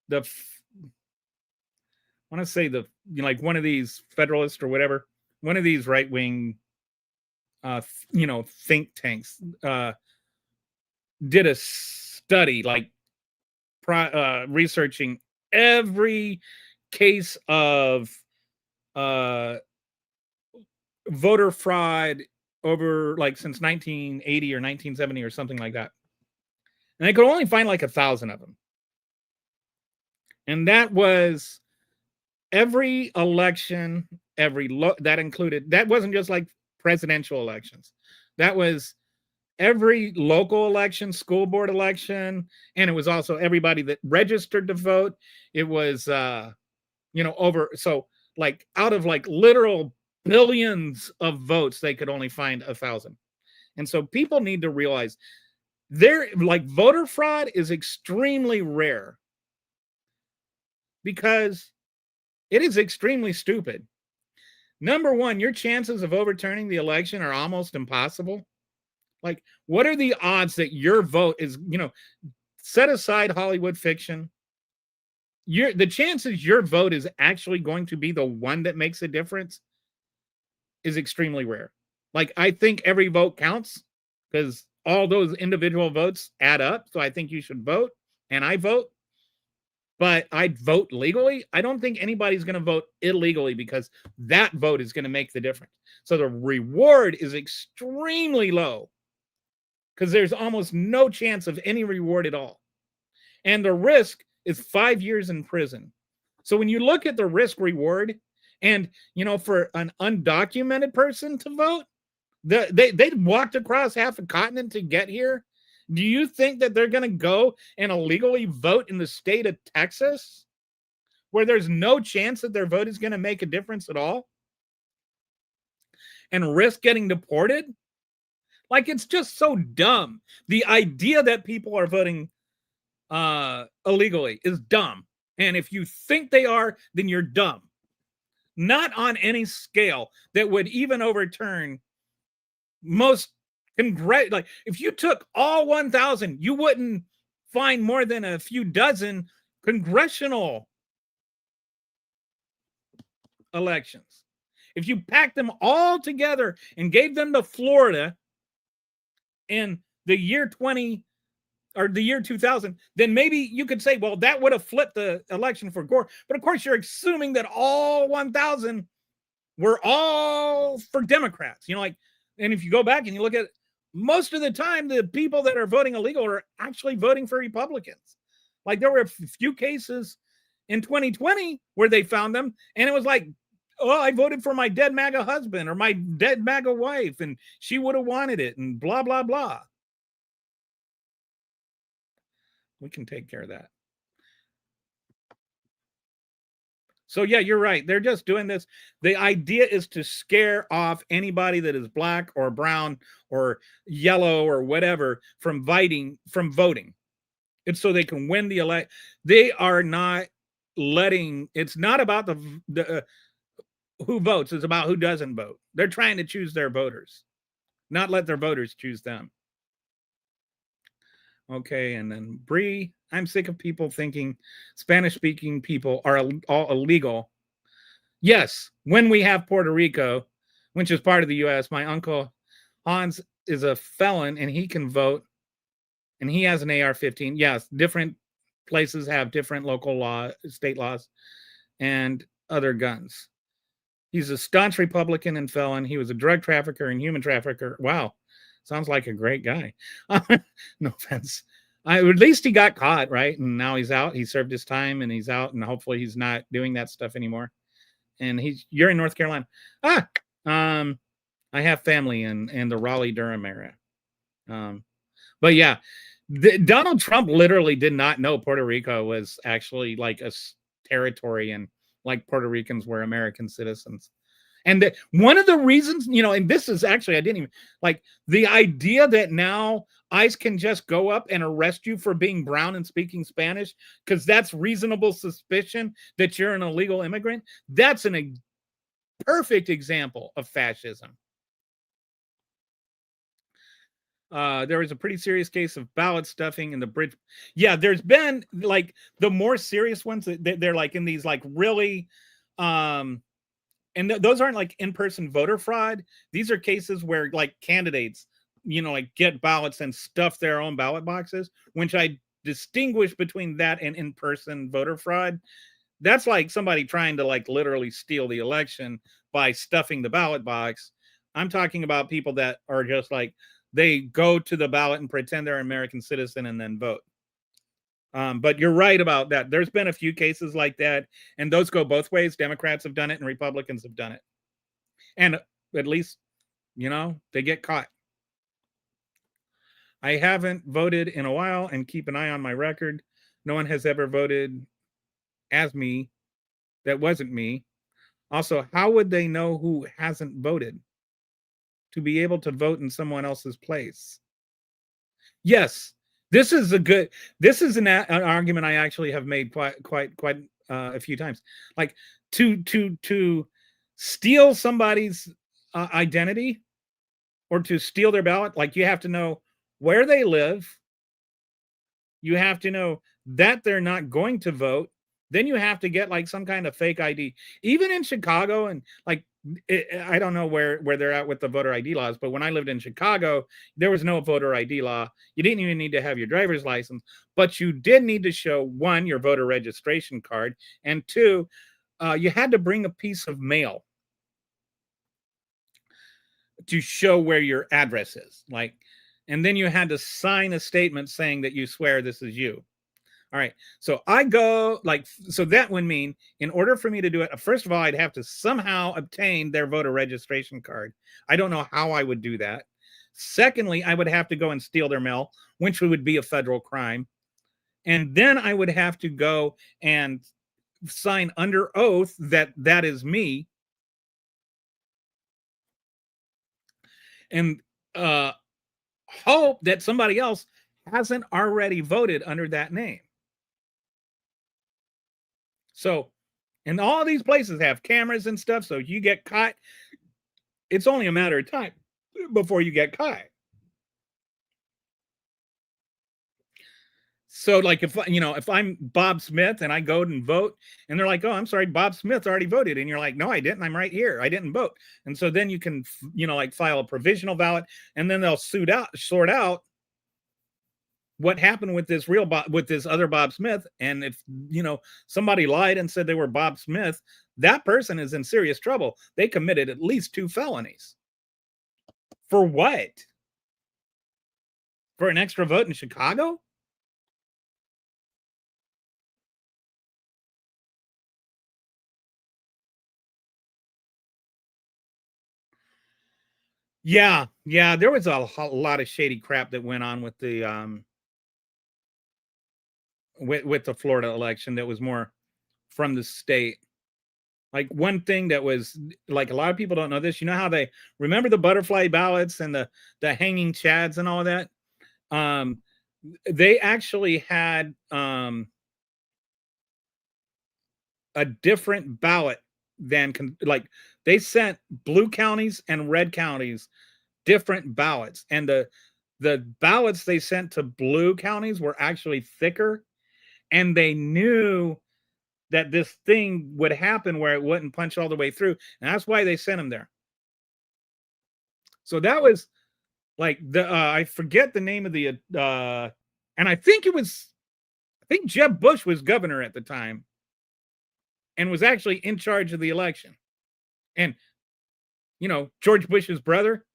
B: want to say like one of these Federalists or whatever, one of these right-wing think tanks did a study, like researching every case of voter fraud over, like, since 1980 or 1970 or something like that, and they could only find like 1,000 of them. And that was every election, that included, that wasn't just like presidential elections, that was every local election, school board election, and it was also everybody that registered to vote. It was over, so like out of like literal billions of votes, they could only find 1,000. And so people need to realize voter fraud is extremely rare, because it is extremely stupid. Number one, your chances of overturning the election are almost impossible. Like, what are the odds that your vote is, set aside Hollywood fiction, the chances your vote is actually going to be the one that makes a difference is extremely rare. Like, I think every vote counts, because all those individual votes add up. So I think you should vote, and I vote. But I'd vote legally. I don't think anybody's going to vote illegally, because that vote is going to make the difference. So the reward is extremely low, because there's almost no chance of any reward at all. And the risk is 5 years in prison. So when you look at the risk reward, and, for an undocumented person to vote, they walked across half a continent to get here. Do you think that they're going to go and illegally vote in the state of Texas, where there's no chance that their vote is going to make a difference at all, and risk getting deported? Like, it's just so dumb. The idea that people are voting illegally is dumb. And if you think they are, then you're dumb. Not on any scale that would even overturn most like, if you took all 1,000, you wouldn't find more than a few dozen congressional elections. If you packed them all together and gave them to Florida in the year 20 or the year 2000, then maybe you could say, well, that would have flipped the election for Gore. But of course, you're assuming that all 1,000 were all for Democrats. And if you go back and you look at, most of the time, the people that are voting illegal are actually voting for Republicans. Like, there were a few cases in 2020 where they found them, and it was like, oh, I voted for my dead MAGA husband or my dead MAGA wife, and she would have wanted it, and blah, blah, blah. We can take care of that. So yeah, you're right. They're just doing this. The idea is to scare off anybody that is black or brown or yellow or whatever from voting. It's so they can win the elect. They are not letting. It's not about the who votes. It's about who doesn't vote. They're trying to choose their voters, not let their voters choose them. Okay, and then Bree, I'm sick of people thinking Spanish speaking people are all illegal. Yes, when we have Puerto Rico, which is part of the US, my uncle Hans is a felon and he can vote and he has an AR-15. Yes, different places have different local law, state laws, and other guns. He's a staunch Republican and felon. He was a drug trafficker and human trafficker. Wow, sounds like a great guy. No offense. At least he got caught, right? And now he's out. He served his time and he's out, and hopefully he's not doing that stuff anymore. And you're in North Carolina. I have family in the Raleigh Durham area. But yeah, Donald Trump literally did not know Puerto Rico was actually like a territory, and like Puerto Ricans were American citizens. And one of the reasons, and this is actually, I didn't even like the idea that now ICE can just go up and arrest you for being brown and speaking Spanish because that's reasonable suspicion that you're an illegal immigrant. That's a perfect example of fascism. There was a pretty serious case of ballot stuffing in the bridge. Yeah, there's been like the more serious ones. They're like in these like really, and those aren't like in-person voter fraud. These are cases where like candidates, like get ballots and stuff their own ballot boxes, which I distinguish between that and in-person voter fraud. That's like somebody trying to like literally steal the election by stuffing the ballot box. I'm talking about people that are just like, they go to the ballot and pretend they're an American citizen and then vote. But you're right about that. There's been a few cases like that, and those go both ways. Democrats have done it and Republicans have done it. And at least, they get caught. I haven't voted in a while and keep an eye on my record. No one has ever voted as me that wasn't me. Also, how would they know who hasn't voted to be able to vote in someone else's place? Yes, this is an argument I actually have made quite a few times. Like to steal somebody's identity or to steal their ballot, like you have to know where they live. You have to know that they're not going to vote. Then you have to get like some kind of fake ID. Even in Chicago, and like I don't know where they're at with the voter ID laws, but when I lived in Chicago, there was no voter ID law. You didn't even need to have your driver's license, but you did need to show, one, your voter registration card, and two, you had to bring a piece of mail to show where your address is. And then you had to sign a statement saying that you swear this is you. All right. So I go so that would mean in order for me to do it, first of all, I'd have to somehow obtain their voter registration card. I don't know how I would do that. Secondly, I would have to go and steal their mail, which would be a federal crime. And then I would have to go and sign under oath that that is me. And hope that somebody else hasn't already voted under that name. So, and all these places have cameras and stuff. So you get caught, it's only a matter of time before you get caught. So like if I'm Bob Smith and I go and vote and they're like, oh, I'm sorry, Bob Smith already voted. And you're like, no, I didn't. I'm right here. I didn't vote. And so then you can, like file a provisional ballot and then they'll sort out what happened with this with this other Bob Smith. And if, somebody lied and said they were Bob Smith, that person is in serious trouble. They committed at least 2 felonies. For what? For an extra vote in Chicago? Yeah, there was a lot of shady crap that went on with the with the Florida election that was more from the state. Like one thing that was like a lot of people don't know this. You know how they remember the butterfly ballots and the hanging chads and all of that. Um, they actually had a different ballot than like they sent blue counties and red counties different ballots, and the ballots they sent to blue counties were actually thicker, and they knew that this thing would happen where it wouldn't punch all the way through, and that's why they sent them there. So that was like the I forget the name of the and I think Jeb Bush was governor at the time and was actually in charge of the election. And George Bush's brother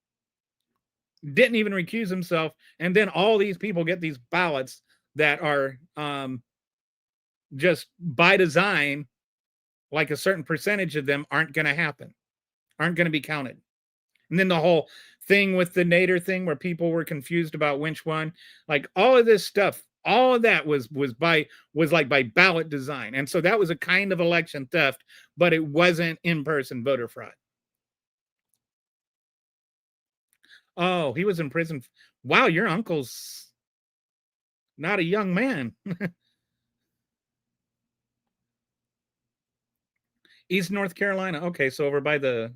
B: didn't even recuse himself, and then all these people get these ballots that are just by design, like a certain percentage of them aren't going to happen, aren't going to be counted. And then the whole thing with the Nader thing where people were confused about which one, like all of this stuff, all of that was like by ballot design. And so that was a kind of election theft, but it wasn't in-person voter fraud. Oh, he was in prison. Wow, your uncle's not a young man. East North Carolina. Okay, so over by the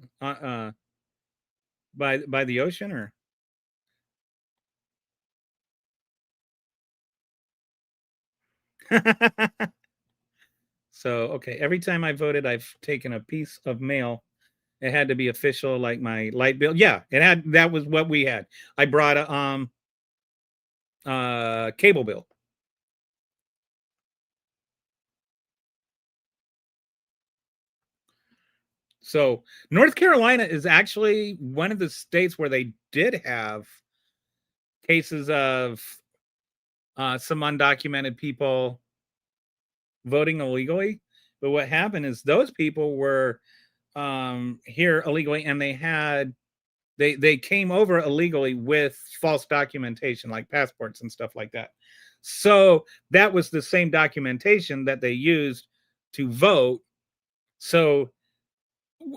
B: by the ocean, or so okay. Every time I voted, I've taken a piece of mail. It had to be official, like my light bill. Yeah, it had. That was what we had. I brought a cable bill. So North Carolina is actually one of the states where they did have cases of some undocumented people voting illegally. But what happened is those people were here illegally, and they came over illegally with false documentation, like passports and stuff like that. So that was the same documentation that they used to vote. So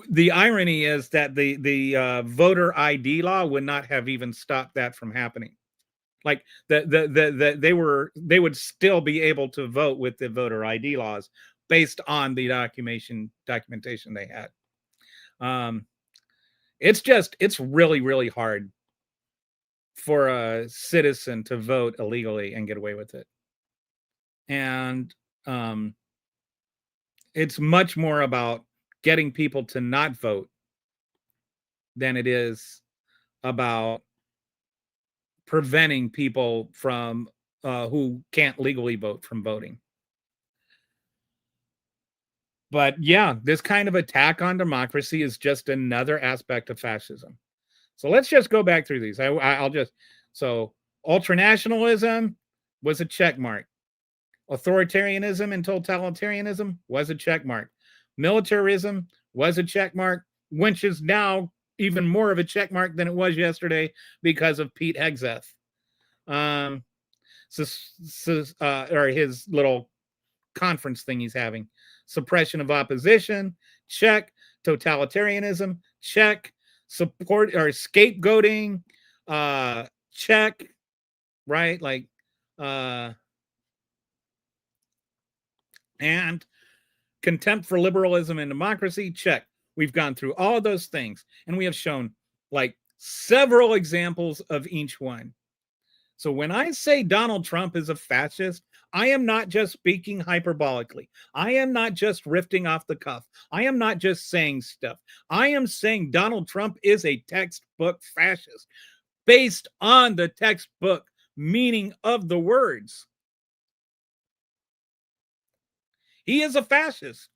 B: the irony is that the voter ID law would not have even stopped that from happening. Like they would still be able to vote with the voter ID laws based on the documentation they had. It's really hard for a citizen to vote illegally and get away with it. And it's much more about getting people to not vote than it is about preventing people from who can't legally vote from voting. But yeah, this kind of attack on democracy is just another aspect of fascism. So let's just go back through these. So ultranationalism was a check mark. Authoritarianism and totalitarianism was a check mark. Militarism was a check mark, which is now even more of a check mark than it was yesterday because of Pete Hegseth. Or his little conference thing he's having. Suppression of opposition, check. Totalitarianism, check. Support or scapegoating, check. Right? Like, and contempt for liberalism and democracy, check. We've gone through all of those things, and we have shown like several examples of each one. So when I say Donald Trump is a fascist, I am not just speaking hyperbolically. I am not just riffing off the cuff. I am not just saying stuff. I am saying Donald Trump is a textbook fascist based on the textbook meaning of the words. He is a fascist.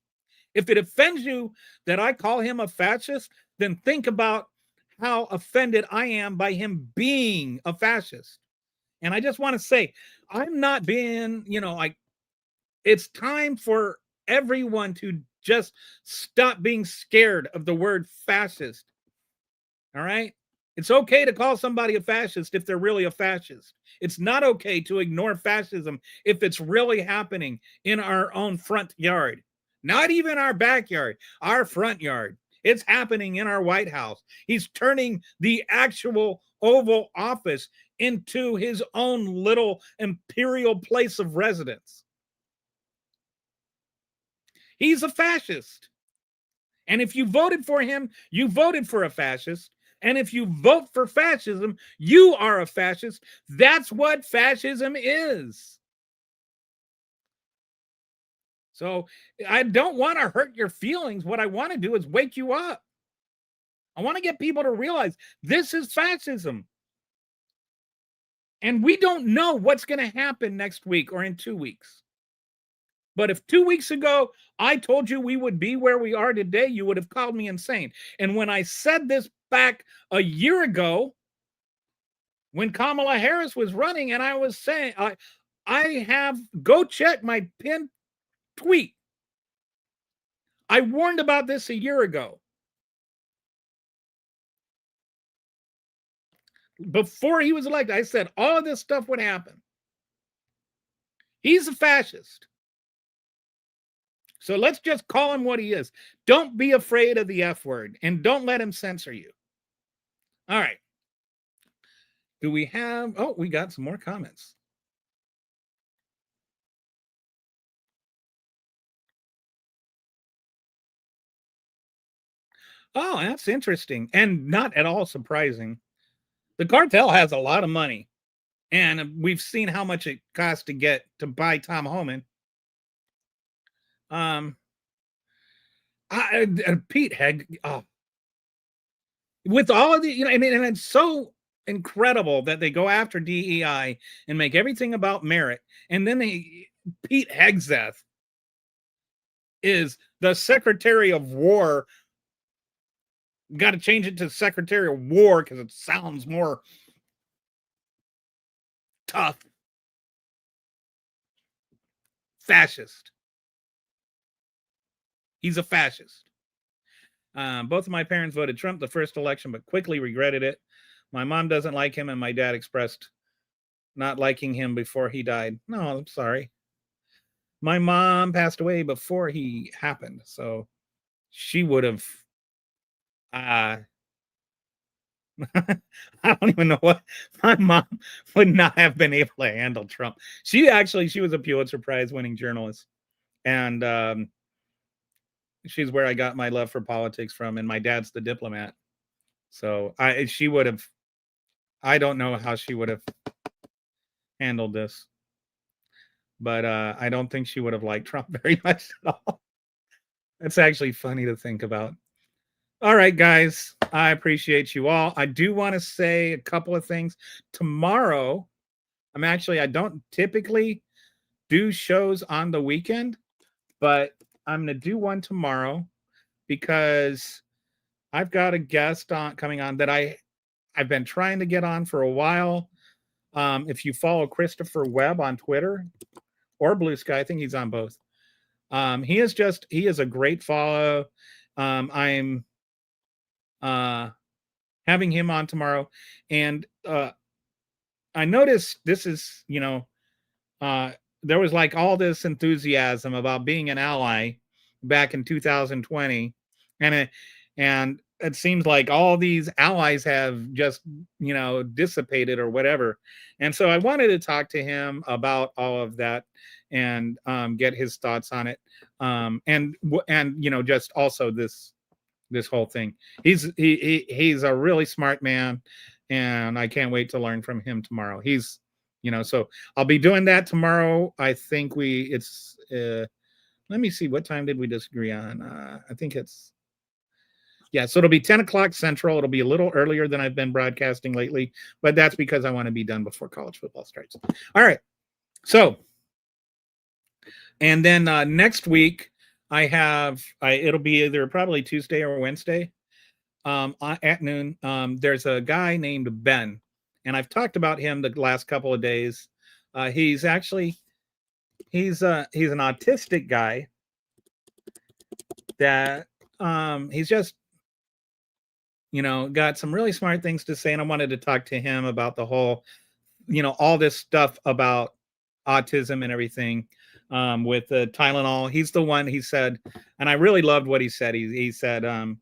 B: If it offends you that I call him a fascist, then think about how offended I am by him being a fascist. And I just want to say, I'm not being, like, it's time for everyone to just stop being scared of the word fascist. All right? It's okay to call somebody a fascist if they're really a fascist. It's not okay to ignore fascism if it's really happening in our own front yard. Not even our backyard, our front yard. It's happening in our White House. He's turning the actual Oval Office into his own little imperial place of residence. He's a fascist. And if you voted for him, you voted for a fascist. And if you vote for fascism, you are a fascist. That's what fascism is. So I don't want to hurt your feelings. What I want to do is wake you up. I want to get people to realize this is fascism. And we don't know what's going to happen next week or in 2 weeks. But if 2 weeks ago I told you we would be where we are today, you would have called me insane. And when I said this back a year ago, when Kamala Harris was running, and I was saying, go check my pinned tweet. I warned about this a year ago. Before he was elected, I said all of this stuff would happen. He's a fascist. So let's just call him what he is. Don't be afraid of the F word, and don't let him censor you. All right. Do we have, oh, we got some more comments. Oh, that's interesting and not at all surprising. The cartel has a lot of money, and we've seen how much it costs to buy Tom Homan. Pete Heg, with all of the, and it's so incredible that they go after DEI and make everything about merit, and then Pete Hegseth is the Secretary of War. Got to change it to Secretary of War because it sounds more tough. Fascist. He's a fascist. Both of my parents voted Trump the first election, but quickly regretted it. My mom doesn't like him, and my dad expressed not liking him before he died. No, I'm sorry. My mom passed away before he happened, so she would have. I don't even know what. My mom would not have been able to handle Trump. She was a Pulitzer Prize winning journalist, and she's where I got my love for politics from, and my dad's the diplomat. So she would have. I don't know how she would have handled this, but I don't think she would have liked Trump very much at all. It's actually funny to think about. All right, guys, I appreciate you all. I do want to say a couple of things. Tomorrow, I don't typically do shows on the weekend, but I'm going to do one tomorrow because I've got a guest coming on that I've been trying to get on for a while. If you follow Christopher Webb on Twitter or Blue Sky, I think he's on both. He is a great follow. I'm having him on tomorrow, and I noticed this is, there was like all this enthusiasm about being an ally back in 2020, and it seems like all these allies have just, dissipated or whatever. And so I wanted to talk to him about all of that and get his thoughts on it. And just also this whole thing. He's a really smart man, and I can't wait to learn from him tomorrow. He's, so I'll be doing that tomorrow. I think let me see, what time did we disagree on? I think so it'll be 10 o'clock Central. It'll be a little earlier than I've been broadcasting lately, but that's because I want to be done before college football starts. All right. So, and then next week, it'll be either probably Tuesday or Wednesday at noon. There's a guy named Ben, and I've talked about him the last couple of days. He's an autistic guy that he's just, got some really smart things to say, and I wanted to talk to him about the whole, all this stuff about autism and everything. with the Tylenol. He's the one. He said, and I really loved what he said. He said, I'm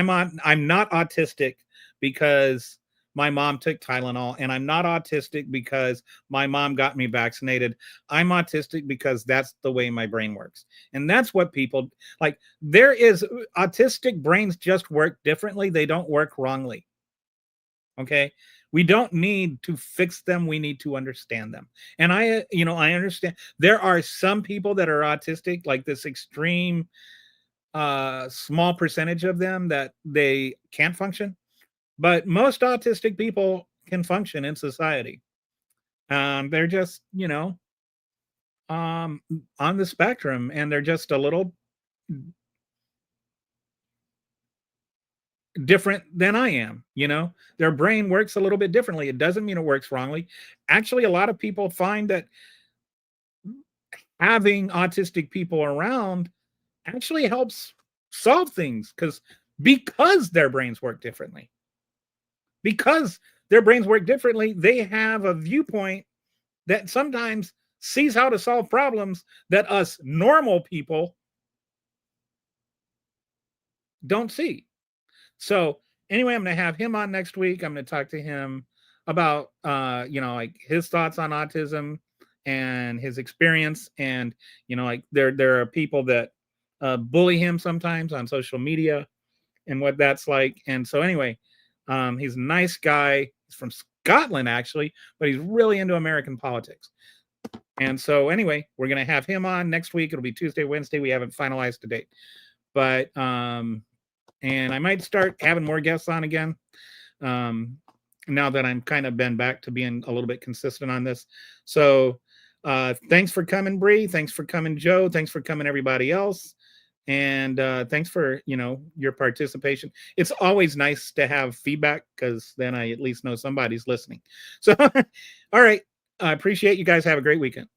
B: not autistic because my mom took Tylenol, and I'm not autistic because my mom got me vaccinated. I'm autistic because that's the way my brain works. And that's what people like. There is autistic brains just work differently. They don't work wrongly. Okay. We don't need to fix them. We need to understand them. And I understand there are some people that are autistic, like this extreme small percentage of them that they can't function, but most autistic people can function in society. They're just, um, on the spectrum, and they're just a little different than I am. Their brain works a little bit differently. It doesn't mean it works wrongly. Actually, a lot of people find that having autistic people around actually helps solve things because their brains work differently. Because their brains work differently, they have a viewpoint that sometimes sees how to solve problems that us normal people don't see. So anyway, I'm going to have him on next week. I'm going to talk to him about like his thoughts on autism and his experience. And like there are people that bully him sometimes on social media and what that's like. And so anyway, he's a nice guy. He's from Scotland actually, but he's really into American politics. And so anyway, we're going to have him on next week. It'll be Tuesday, Wednesday. We haven't finalized the date, but and I might start having more guests on again. Now that I'm kind of been back to being a little bit consistent on this. So thanks for coming, Bree. Thanks for coming, Joe. Thanks for coming, everybody else. And thanks for your participation. It's always nice to have feedback because then I at least know somebody's listening. So all right, I appreciate you guys. Have a great weekend.